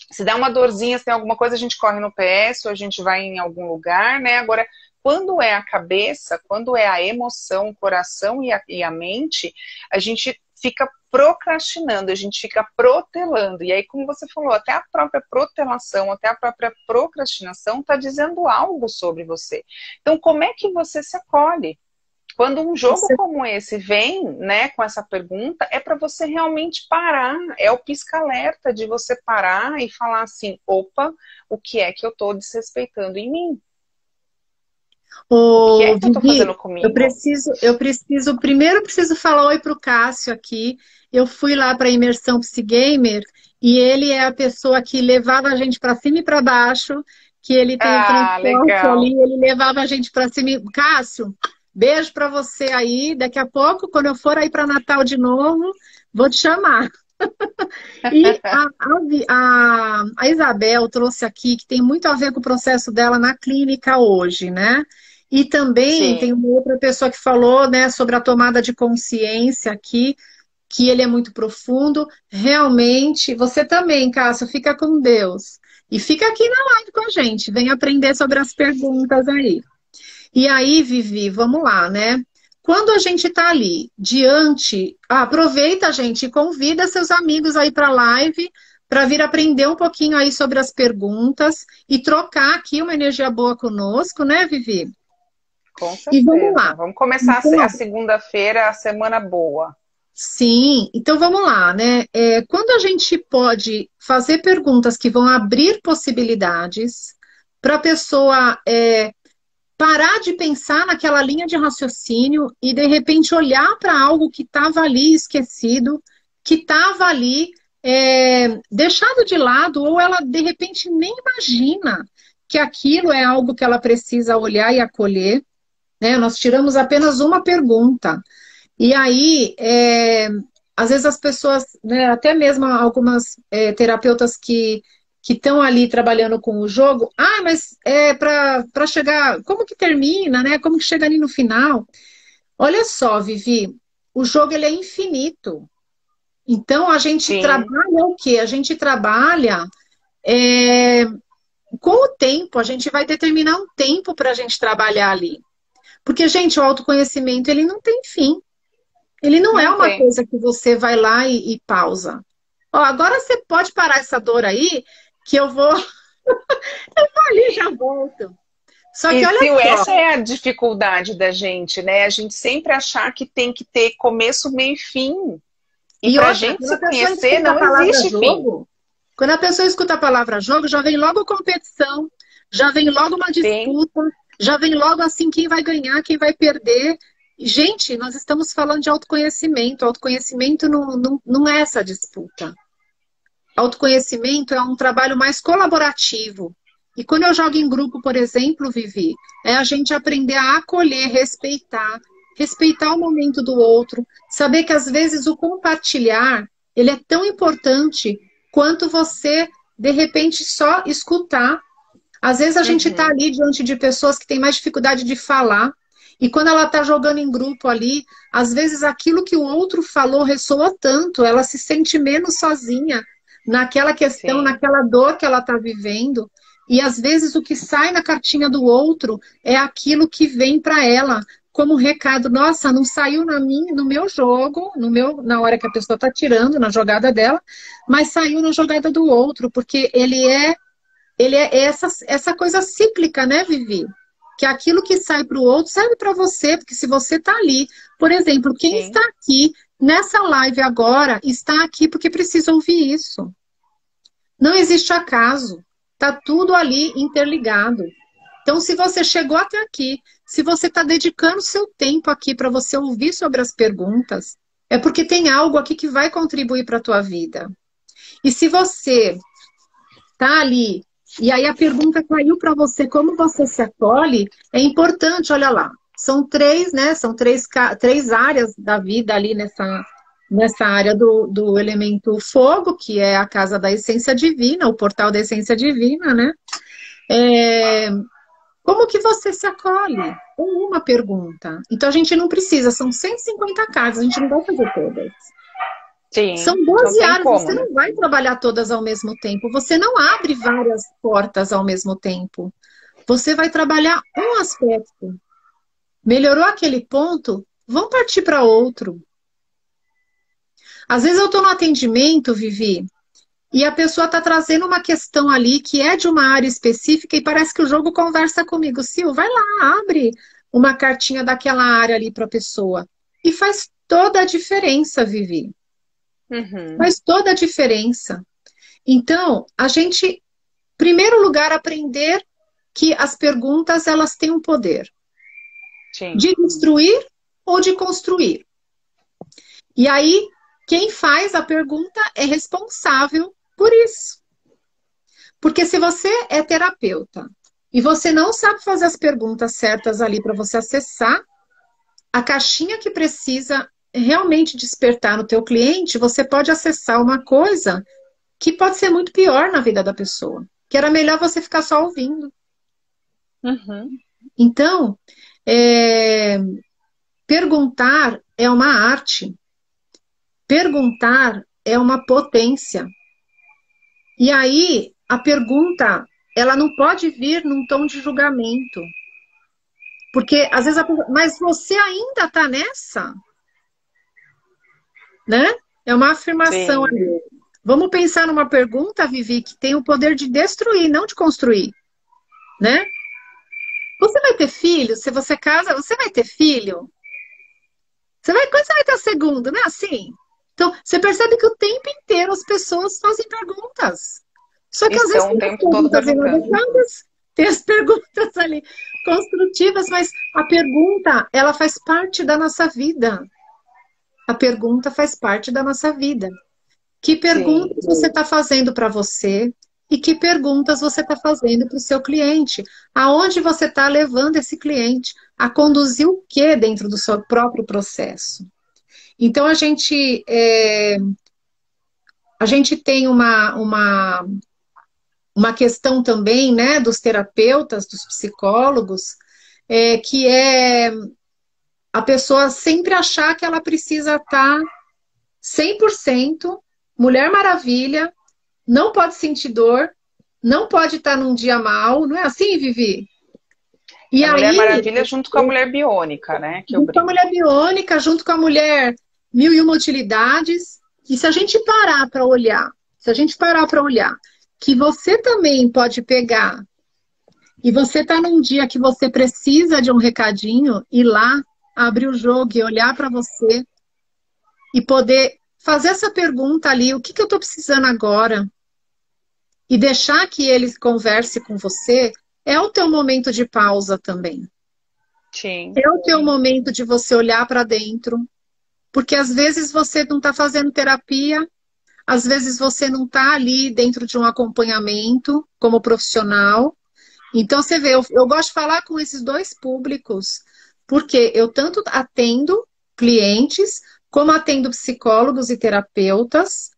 Se dá uma dorzinha, se tem alguma coisa, a gente corre no PS ou a gente vai em algum lugar, né? Agora, quando é a cabeça, quando é a emoção, o coração e a mente, a gente fica procrastinando, a gente fica protelando. E aí, como você falou, até a própria protelação, até a própria procrastinação está dizendo algo sobre você. Então, como é que você se acolhe? Quando um jogo como esse vem, né, com essa pergunta, é para você realmente parar, é o pisca-alerta de você parar e falar assim, opa, o que é que eu estou desrespeitando em mim? O que é que eu estou fazendo comigo? Primeiro eu preciso falar oi pro Cássio aqui. Eu fui lá para a imersão Psigamer e ele é a pessoa que levava a gente para cima e para baixo, que ele tem o transporte legal. ali, ele levava a gente para cima. Cássio, beijo para você aí. Daqui a pouco, quando eu for aí para Natal de novo, vou te chamar. E a Isabel trouxe aqui que tem muito a ver com o processo dela na clínica hoje, né? E também tem Sim. uma outra pessoa que falou, né, sobre a tomada de consciência aqui, que ele é muito profundo. Realmente, você também, Cássio, fica com Deus. E fica aqui na live com a gente, vem aprender sobre as perguntas aí. E aí, Vivi, vamos lá, né? quando a gente está ali diante, aproveita, gente, e convida seus amigos aí para a live, para vir aprender um pouquinho aí sobre as perguntas e trocar aqui uma energia boa conosco, né, Vivi? Com E vamos lá. certeza. Vamos começar Então, a segunda-feira, a semana boa. sim, então vamos lá, né? Quando a gente pode fazer perguntas que vão abrir possibilidades para a pessoa parar de pensar naquela linha de raciocínio e de repente olhar para algo que estava ali esquecido, que estava ali deixado de lado, ou ela de repente nem imagina que aquilo é algo que ela precisa olhar e acolher, né? Nós tiramos apenas uma pergunta. E aí, às vezes as pessoas, né, até mesmo algumas terapeutas que estão ali trabalhando com o jogo, mas para chegar, como que termina, né? Como que chega ali no final? Olha só, Vivi, o jogo ele é infinito. Então a gente Sim. trabalha o quê? A gente trabalha é, com o tempo, a gente vai determinar um tempo para a gente trabalhar ali. Porque, gente, o autoconhecimento ele não tem fim. Ele não é Não uma tem. coisa que você vai lá e pausa. Ó, agora você pode parar essa dor aí, que eu vou, eu vou ali e já volto. Só que E olha Sil, só, essa é a dificuldade da gente, né? A gente sempre achar que tem que ter começo, meio e fim. E e para a outra, gente quando a se pessoa conhecer, escuta a não palavra existe fim. jogo, quando a pessoa escuta a palavra jogo, já vem logo competição, já vem logo uma Tem. disputa, já vem logo assim quem vai ganhar, quem vai perder. Gente, nós estamos falando de autoconhecimento. Autoconhecimento não é essa disputa. Autoconhecimento é um trabalho mais colaborativo. E quando eu jogo em grupo, por exemplo, Vivi, é a gente aprender a acolher, respeitar o momento do outro, saber que às vezes o compartilhar, ele é tão importante quanto você, de repente, só escutar. Às vezes a gente está Uhum. ali diante de pessoas que têm mais dificuldade de falar, e quando ela está jogando em grupo ali, às vezes aquilo que o outro falou ressoa tanto, ela se sente menos sozinha naquela questão, Sim. naquela dor que ela está vivendo. E às vezes o que sai na cartinha do outro é aquilo que vem para ela como recado. Nossa, não saiu no meu jogo, na hora que a pessoa está tirando, na jogada dela, mas saiu na jogada do outro, porque ele é essa coisa cíclica, né, Vivi? Que aquilo que sai para o outro serve para você, porque se você está ali, por exemplo, quem está Sim. aqui nessa live agora está aqui porque precisa ouvir isso. Não existe acaso, está tudo ali interligado. Então, se você chegou até aqui, se você está dedicando seu tempo aqui para você ouvir sobre as perguntas, é porque tem algo aqui que vai contribuir para a tua vida. E se você tá ali. E aí a pergunta caiu para você, como você se acolhe? É importante, olha lá. São três, né? São três áreas da vida ali nessa área do elemento fogo, que é a casa da essência divina, o portal da essência divina, né? É, como que você se acolhe? Uma pergunta. Então a gente não precisa, são 150 cartas, a gente não vai fazer todas. São Sim. Não 12 tem áreas, como, você né? não vai trabalhar todas ao mesmo tempo, você não abre várias portas ao mesmo tempo. Você vai trabalhar um aspecto. Melhorou aquele ponto? Vamos partir para outro. Às vezes eu estou no atendimento, Vivi, e a pessoa está trazendo uma questão ali que é de uma área específica e parece que o jogo conversa comigo. Sil, vai lá, abre uma cartinha daquela área ali para a pessoa. E faz toda a diferença, Vivi. Uhum. Faz toda a diferença. Então, a gente, em primeiro lugar, aprender que as perguntas elas têm um poder Sim. de destruir ou de construir. E aí, quem faz a pergunta é responsável por isso. Porque se você é terapeuta e você não sabe fazer as perguntas certas ali para você acessar a caixinha que precisa realmente despertar no teu cliente, você pode acessar uma coisa que pode ser muito pior na vida da pessoa. Que era melhor você ficar só ouvindo. Uhum. Então, é, perguntar é uma arte. Perguntar é uma potência. E aí, a pergunta, ela não pode vir num tom de julgamento. Porque às vezes mas você ainda tá nessa, né? É uma afirmação Sim. ali. Vamos pensar numa pergunta, Vivi, que tem o poder de destruir, não de construir, né? Você vai ter filho? Se você casa, você vai ter filho? Quando você vai ter segundo, né? Assim. Então, você percebe que o tempo inteiro as pessoas fazem perguntas. Só que às vezes Estão o tem as tempo todo perguntas perguntando. inadequadas, tem as perguntas ali construtivas, mas a pergunta, ela faz parte da nossa vida. A pergunta faz parte da nossa vida. Que Sim. perguntas você está fazendo para você e que perguntas você está fazendo para o seu cliente? Aonde você está levando esse cliente? A conduzir o que dentro do seu próprio processo? Então, a gente tem uma questão também, né, dos terapeutas, dos psicólogos, que é a pessoa sempre achar que ela precisa estar 100% Mulher Maravilha, não pode sentir dor, não pode estar num dia mal, não é assim, Vivi? E É Mulher aí, Maravilha junto com a Mulher Biônica, né? Que eu junto com a brinco. mulher biônica, junto com a mulher mil e uma utilidades, e se a gente parar para olhar, se a gente parar para olhar, que você também pode pegar, e você tá num dia que você precisa de um recadinho, ir lá, abrir o jogo e olhar para você, e poder fazer essa pergunta ali, o que que eu estou precisando agora? E deixar que ele converse com você, é o teu momento de pausa também. Sim. É o teu momento de você olhar para dentro, porque às vezes você não está fazendo terapia, às vezes você não está ali dentro de um acompanhamento como profissional. Então você vê, eu gosto de falar com esses dois públicos, porque eu tanto atendo clientes, como atendo psicólogos e terapeutas.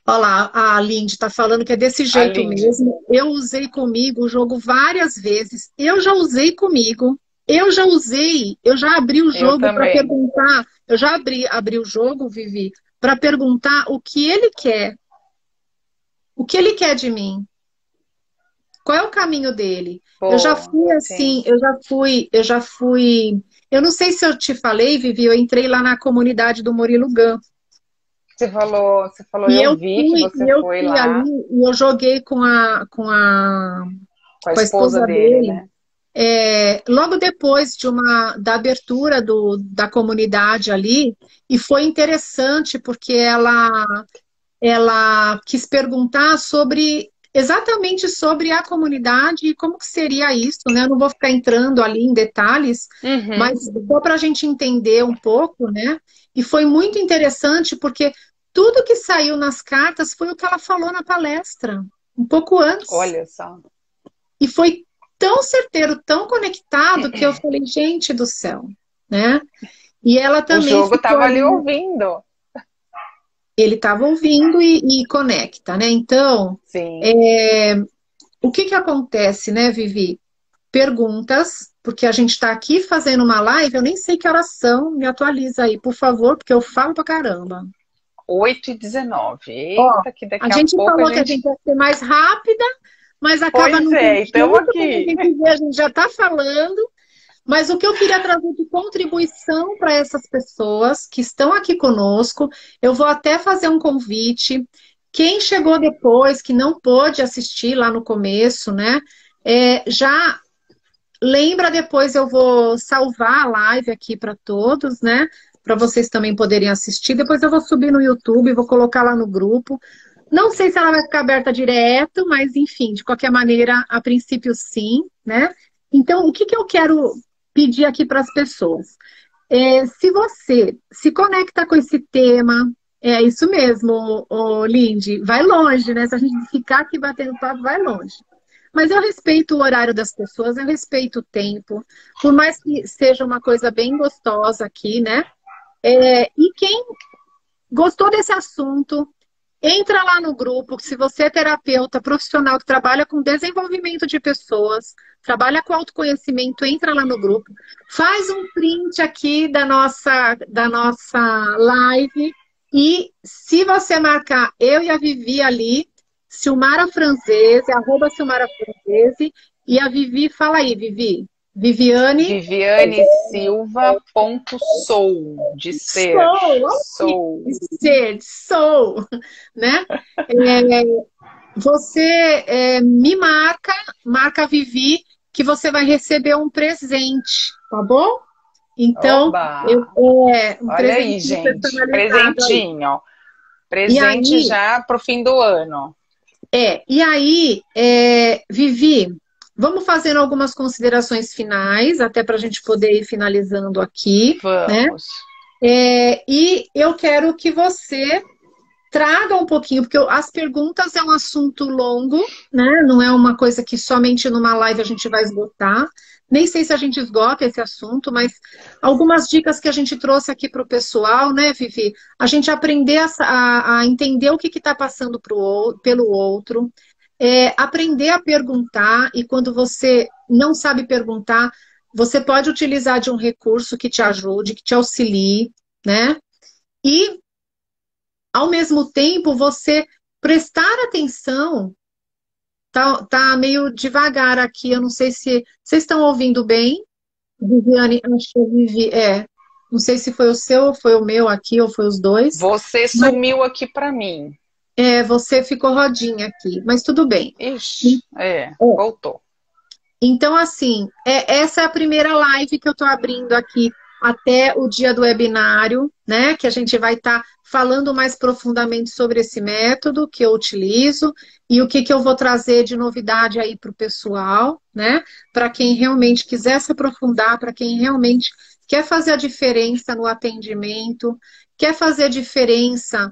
Olha lá, a Lindy está falando que é desse A jeito Lindy. mesmo. Eu usei comigo o jogo várias vezes. Eu já usei comigo. Eu já abri o Eu jogo para também. perguntar. Eu já abri o jogo, Vivi, para perguntar o que ele quer. O que ele quer de mim? Qual é o caminho dele? Eu já Boa. fui Sim. assim, eu já fui. Eu não sei se eu te falei, Vivi, eu entrei lá na comunidade do Murilo Gun. Eu vi que você E eu foi fui ali lá e eu joguei com a com a esposa esposa dele, dele. né? Logo depois da abertura da comunidade ali, e foi interessante porque ela quis perguntar exatamente sobre a comunidade e como que seria isso, né? Eu não vou ficar entrando ali em detalhes, Uhum. mas só para a gente entender um pouco, né? E foi muito interessante porque tudo que saiu nas cartas foi o que ela falou na palestra, um pouco antes. Olha só. E foi tão certeiro, tão conectado, que eu falei, gente do céu, né? E ela O também jogo ficou tava ali ali, ouvindo. ele estava ouvindo e conecta, né? Então, Sim. é, o que que acontece, né, Vivi? Perguntas, porque a gente está aqui fazendo uma live, eu nem sei que horas são, me atualiza aí, por favor, porque eu falo pra caramba. 8h19. Ó, Eita, que a daqui a gente pouco a falou que a gente. gente ia ser mais rápida, mas acaba Pois não tendo é, estamos tempo, quando a aqui. gente vê, a gente já está falando. Mas o que eu queria trazer de contribuição para essas pessoas que estão aqui conosco, eu vou até fazer um convite. Quem chegou depois, que não pôde assistir lá no começo, né? Já lembra depois, eu vou salvar a live aqui para todos, né? Para vocês também poderem assistir. Depois eu vou subir no YouTube, vou colocar lá no grupo. Não sei se ela vai ficar aberta direto, mas enfim, de qualquer maneira, a princípio sim, né? Então, o que que eu quero pedir aqui para as pessoas? Se você se conecta com esse tema, é isso mesmo, Lindy, vai longe, né? Se a gente ficar aqui batendo papo, vai longe. Mas eu respeito o horário das pessoas, eu respeito o tempo, por mais que seja uma coisa bem gostosa aqui, né? E quem gostou desse assunto, entra lá no grupo. Se você é terapeuta profissional que trabalha com desenvolvimento de pessoas, trabalha com autoconhecimento, entra lá no grupo. Faz um print aqui da nossa live. E se você marcar eu e a Vivi ali, Silmara Franzese, @Silmara Franzese, e a Vivi, fala aí, Vivi. Viviane. Viviane Silva.sou, de ser. Sou, sou, né? É, você me marca a Vivi, que você vai receber um presente, tá bom? Então, Oba! um Olha presente aí, gente. personalizado aí. Presentinho. E Presente aí, já pro fim do ano. Vivi, vamos fazendo algumas considerações finais, até para a gente poder ir finalizando aqui, né? Vamos. E eu quero que você traga um pouquinho, porque as perguntas é um assunto longo, né? Não é uma coisa que somente numa live a gente vai esgotar. Nem sei se a gente esgota esse assunto, mas algumas dicas que a gente trouxe aqui para o pessoal, né, Vivi? A gente aprender a entender o que está passando pelo outro, aprender a perguntar, e quando você não sabe perguntar, você pode utilizar de um recurso que te ajude, que te auxilie, né? E ao mesmo tempo, você prestar atenção, tá meio devagar aqui, eu não sei se vocês estão ouvindo bem. Viviane, acho que eu vivi, não sei se foi o seu, ou foi o meu aqui, ou foi os dois, Você mas sumiu aqui para mim. você ficou rodinha aqui, mas tudo bem. Ixi, É, voltou. Então, assim, essa é a primeira live que eu estou abrindo aqui até o dia do webinário, né? Que a gente vai estar falando mais profundamente sobre esse método que eu utilizo e o que, que eu vou trazer de novidade aí para o pessoal, né? Para quem realmente quiser se aprofundar, para quem realmente quer fazer a diferença no atendimento, quer fazer a diferença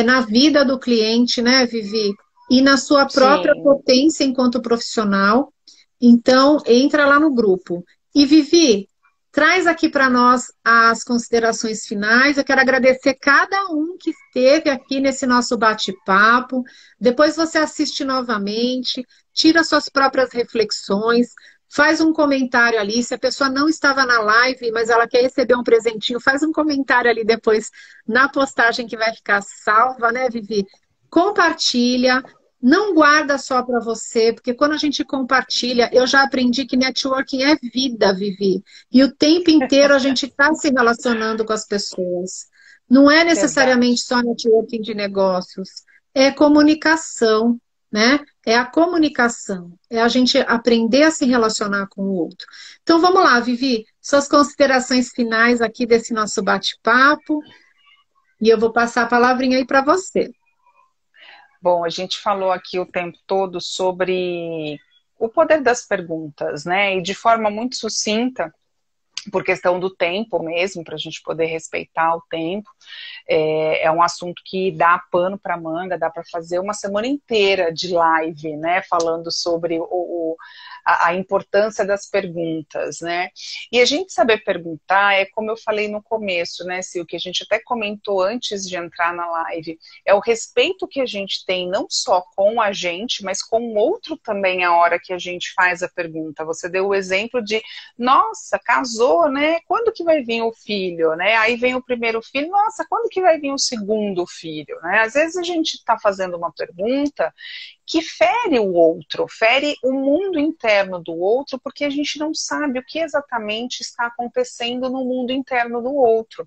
na vida do cliente, né, Vivi? E na sua própria Sim. potência enquanto profissional. Então, entra lá no grupo. E Vivi, traz aqui para nós as considerações finais. Eu quero agradecer cada um que esteve aqui nesse nosso bate-papo. Depois você assiste novamente, tira suas próprias reflexões, faz um comentário ali. Se a pessoa não estava na live, mas ela quer receber um presentinho, faz um comentário ali depois na postagem que vai ficar salva, né, Vivi? Compartilha. Não guarda só para você, porque quando a gente compartilha, eu já aprendi que networking é vida, Vivi. E o tempo inteiro a gente está se relacionando com as pessoas. Não é necessariamente Verdade. só networking de negócios, é comunicação, né? É a comunicação, é a gente aprender a se relacionar com o outro. Então vamos lá, Vivi, suas considerações finais aqui desse nosso bate-papo, e eu vou passar a palavrinha aí para você. Bom, a gente falou aqui o tempo todo sobre o poder das perguntas, né? E de forma muito sucinta, por questão do tempo mesmo, para a gente poder respeitar o tempo. É um assunto que dá pano para manga, dá para fazer uma semana inteira de live, né? Falando sobre a importância das perguntas, né? E a gente saber perguntar é como eu falei no começo, né, Sil, que a gente até comentou antes de entrar na live, é o respeito que a gente tem não só com a gente, mas com o outro também a hora que a gente faz a pergunta. Você deu o exemplo de, nossa, casou, né? Quando que vai vir o filho, né? Aí vem o primeiro filho, nossa, quando que vai vir o segundo filho, né? Às vezes a gente está fazendo uma pergunta que fere o outro, fere o mundo interno do outro, porque a gente não sabe o que exatamente está acontecendo no mundo interno do outro.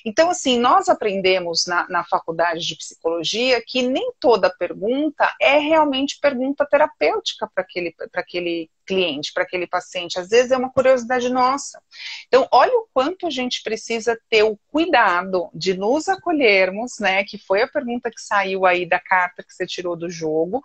Então, assim, nós aprendemos na faculdade de psicologia que nem toda pergunta é realmente pergunta terapêutica para aquele cliente, para aquele paciente. Às vezes é uma curiosidade nossa. Então, olha o quanto a gente precisa ter o cuidado de nos acolhermos, né? Que foi a pergunta que saiu aí da carta que você tirou do jogo.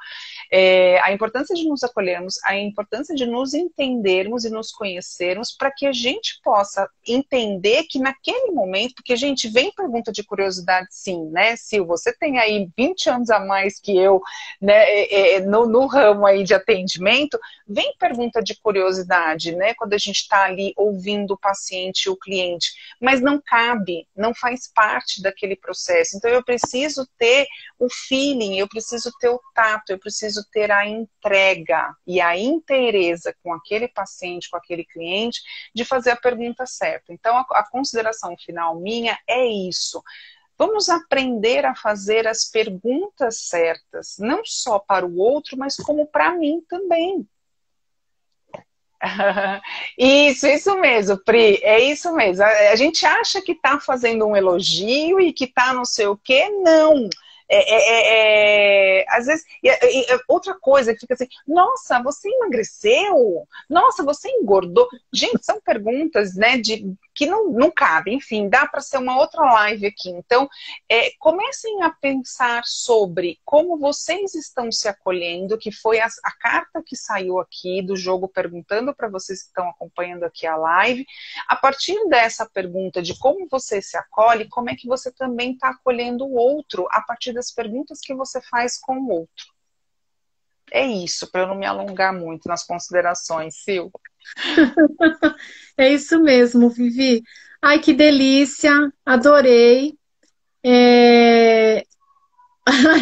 A importância de nos acolhermos, a importância de nos entendermos e nos conhecermos para que a gente possa entender que naquele momento, porque, gente, vem pergunta de curiosidade sim, né? Se você tem aí 20 anos a mais que eu, né, no ramo aí de atendimento, vem pergunta de curiosidade, né? Quando a gente está ali ouvindo o paciente, o cliente, mas não cabe, não faz parte daquele processo. Então eu preciso ter o feeling, eu preciso ter o tato, eu preciso ter a entrega e a inteireza com aquele paciente, com aquele cliente, de fazer a pergunta certa. Então a consideração final minha é isso. Vamos aprender a fazer as perguntas certas, não só para o outro, mas como para mim também. Isso mesmo, Pri, é isso mesmo. A gente acha que está fazendo um elogio e que está não sei o quê, não. Às vezes, outra coisa que fica assim, nossa, você emagreceu? Nossa, você engordou? Gente, são perguntas, né, que não cabem, enfim, dá para ser uma outra live aqui. Então, comecem a pensar sobre como vocês estão se acolhendo, que foi a carta que saiu aqui do jogo perguntando para vocês que estão acompanhando aqui a live. A partir dessa pergunta de como você se acolhe, como é que você também está acolhendo o outro a partir das perguntas que você faz com o outro. É isso, para eu não me alongar muito nas considerações, Sil. É isso mesmo, Vivi. Ai, que delícia, adorei.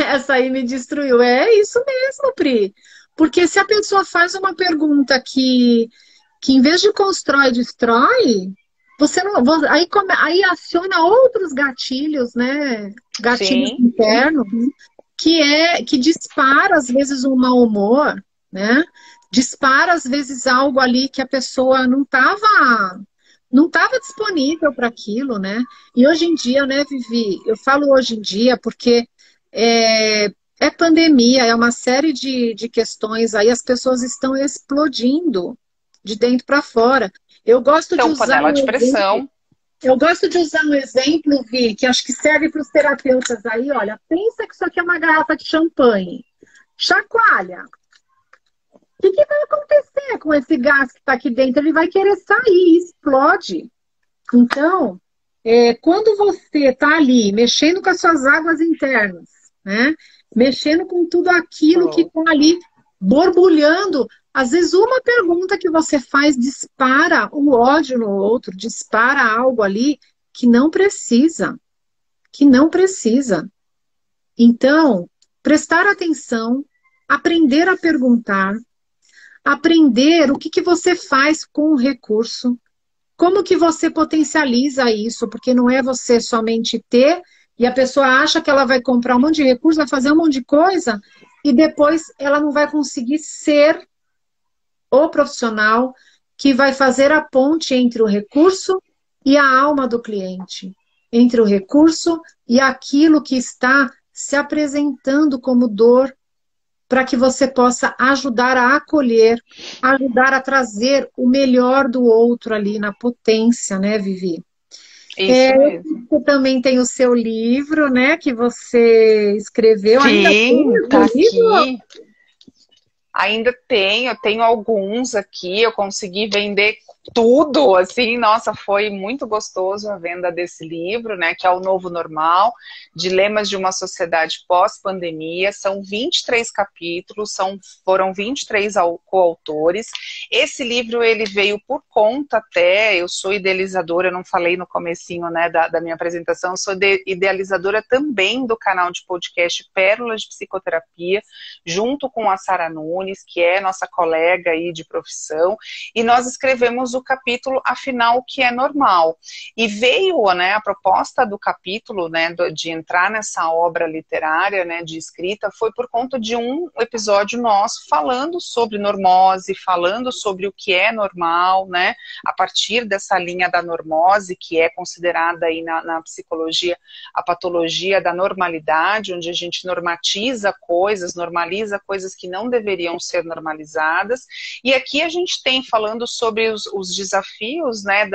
Essa aí me destruiu. É isso mesmo, Pri. Porque se a pessoa faz uma pergunta que em vez de constrói, destrói, você não. Aí aciona outros gatilhos, né? Gatilhos Sim. internos, que dispara, às vezes, um mau humor, né? Dispara, às vezes, algo ali que a pessoa não estava disponível para aquilo, né? E hoje em dia, né, Vivi? Eu falo hoje em dia porque é pandemia, é uma série de questões aí, as pessoas estão explodindo de dentro para fora. Eu gosto de Então, usar panela de pressão. Eu gosto de usar um exemplo, Vi, que acho que serve para os terapeutas aí. Olha, pensa que isso aqui é uma garrafa de champanhe. Chacoalha. O que vai acontecer com esse gás que está aqui dentro? Ele vai querer sair, explode. Então, quando você está ali mexendo com as suas águas internas, né? Mexendo com tudo aquilo que está ali borbulhando, às vezes uma pergunta que você faz dispara o ódio no outro, dispara algo ali que não precisa, que não precisa. Então, prestar atenção, aprender a perguntar, aprender o que você faz com o recurso, como que você potencializa isso, porque não é você somente ter e a pessoa acha que ela vai comprar um monte de recurso, vai fazer um monte de coisa e depois ela não vai conseguir ser o profissional que vai fazer a ponte entre o recurso e a alma do cliente, entre o recurso e aquilo que está se apresentando como dor, para que você possa ajudar a acolher, ajudar a trazer o melhor do outro ali na potência, né, Vivi? Isso mesmo. Você também tem o seu livro, né, que você escreveu. Sim, tá livro? aqui. Ainda eu tenho alguns aqui, eu consegui vender tudo, assim, nossa, foi muito gostoso a venda desse livro, né, que é o Novo Normal, Dilemas de uma Sociedade Pós-Pandemia, são 23 capítulos, foram 23 coautores. Esse livro, ele veio por conta até, eu sou idealizadora, eu não falei no comecinho, né, da minha apresentação, eu sou idealizadora também do canal de podcast Pérolas de Psicoterapia, junto com a Sara Nunes, que é nossa colega aí de profissão, e nós escrevemos o capítulo, afinal, o que é normal. E veio, né, a proposta do capítulo, né, de entrar nessa obra literária, né, de escrita, foi por conta de um episódio nosso falando sobre normose, falando sobre o que é normal, né, a partir dessa linha da normose, que é considerada aí na psicologia a patologia da normalidade, onde a gente normaliza coisas que não deveriam ser normalizadas. E aqui a gente tem falando sobre os desafios, né,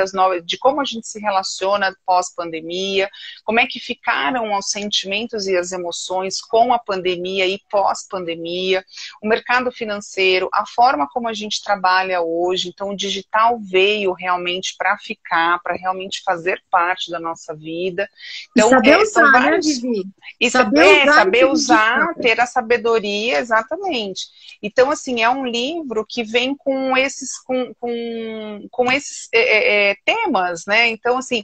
de como a gente se relaciona pós-pandemia, como é que ficaram os sentimentos e as emoções com a pandemia e pós-pandemia, o mercado financeiro, a forma como a gente trabalha hoje. Então o digital veio realmente para ficar, para realmente fazer parte da nossa vida. Então, saber usar, são vários... né, Vivi? E saber usar, ter a sabedoria, exatamente. Então, assim, é um livro que vem com esses temas, né? Então, assim,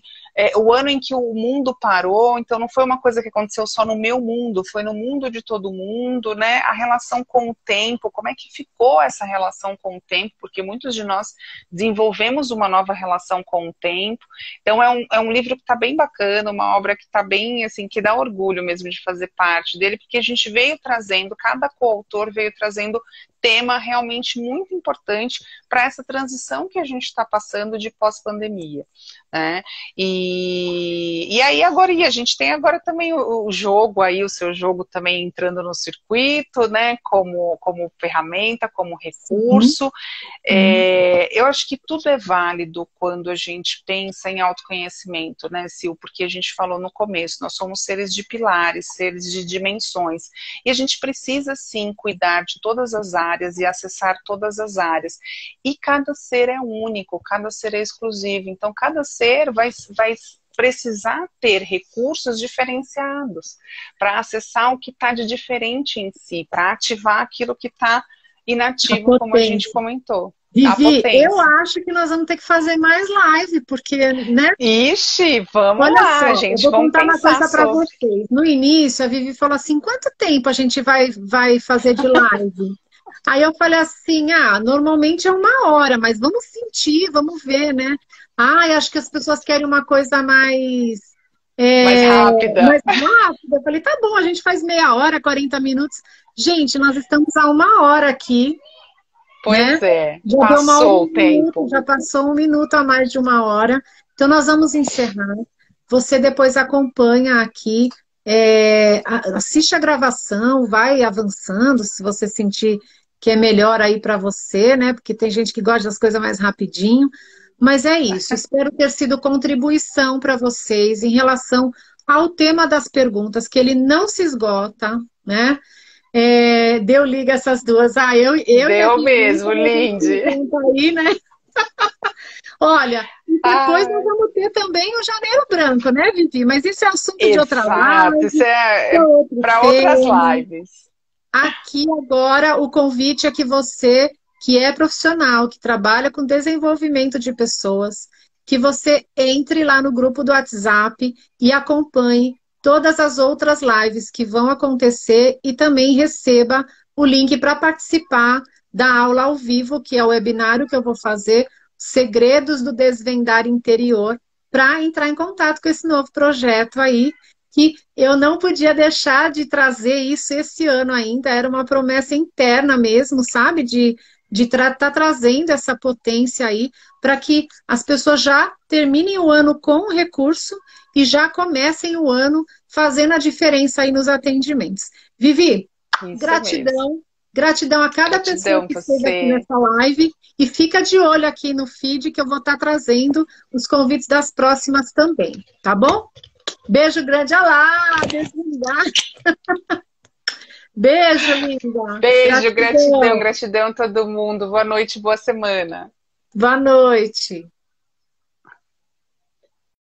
o ano em que o mundo parou, então não foi uma coisa que aconteceu só no meu mundo, foi no mundo de todo mundo, né? A relação com o tempo, como é que ficou essa relação com o tempo, porque muitos de nós desenvolvemos uma nova relação com o tempo. Então é um livro que está bem bacana, uma obra que está bem, assim, que dá orgulho mesmo de fazer parte dele, porque a gente veio trazendo, cada coautor veio trazendo tema realmente muito importante para essa transição que a gente está passando de pós-pandemia, né? E aí agora, e a gente tem agora também o jogo aí, o seu jogo também entrando no circuito, né? Como ferramenta, como recurso. Eu acho que tudo é válido quando a gente pensa em autoconhecimento, né, Sil? Porque a gente falou no começo, nós somos seres de pilares, seres de dimensões, e a gente precisa sim cuidar de todas as áreas e acessar todas as áreas. E cada ser é único, cada ser é exclusivo, então cada ser vai precisar ter recursos diferenciados para acessar o que está de diferente em si, para ativar aquilo que está inativo, como a gente comentou. Vivi, eu acho que nós vamos ter que fazer mais live, porque, né? Ixi, vamos Olha lá, só, gente, eu vou vamos contar uma pensar coisa para vocês. No início, a Vivi falou assim, quanto tempo a gente vai fazer de live? Aí eu falei assim, normalmente é 1 hora, mas vamos sentir, vamos ver, né? Acho que as pessoas querem uma coisa mais rápida. mais rápida. Eu falei, tá bom, a gente faz meia hora, 40 minutos. Gente, nós estamos há 1 hora aqui. Pois né? Já passou o tempo. Já passou 1 minuto a mais de 1 hora. Então nós vamos encerrar. Você depois acompanha aqui, assiste a gravação, vai avançando, se você sentir que é melhor aí para você, né? Porque tem gente que gosta das coisas mais rapidinho. Mas é isso. Espero ter sido contribuição para vocês em relação ao tema das perguntas, que ele não se esgota, né? Deu liga essas duas. Deu mesmo, Lindy. Aí, né? Olha, e depois nós vamos ter também o Janeiro Branco, né, Vivi? Mas isso é assunto de outra live. Isso é para outras lives. Aqui agora o convite é que você, que é profissional, que trabalha com desenvolvimento de pessoas, que você entre lá no grupo do WhatsApp e acompanhe todas as outras lives que vão acontecer e também receba o link para participar da aula ao vivo, que é o webinário que eu vou fazer, Segredos do Desvendar Interior, para entrar em contato com esse novo projeto aí, que eu não podia deixar de trazer isso esse ano ainda, era uma promessa interna mesmo, sabe? De estar trazendo essa potência aí, para que as pessoas já terminem o ano com recurso e já comecem o ano fazendo a diferença aí nos atendimentos. Vivi, gratidão. Gratidão a cada pessoa que esteve aqui nessa live. E fica de olho aqui no feed que eu vou estar trazendo os convites das próximas também, tá bom? Beijo grande. Olha lá, desligar. Beijo, linda. Beijo, gratidão a todo mundo. Boa noite, boa semana. Boa noite.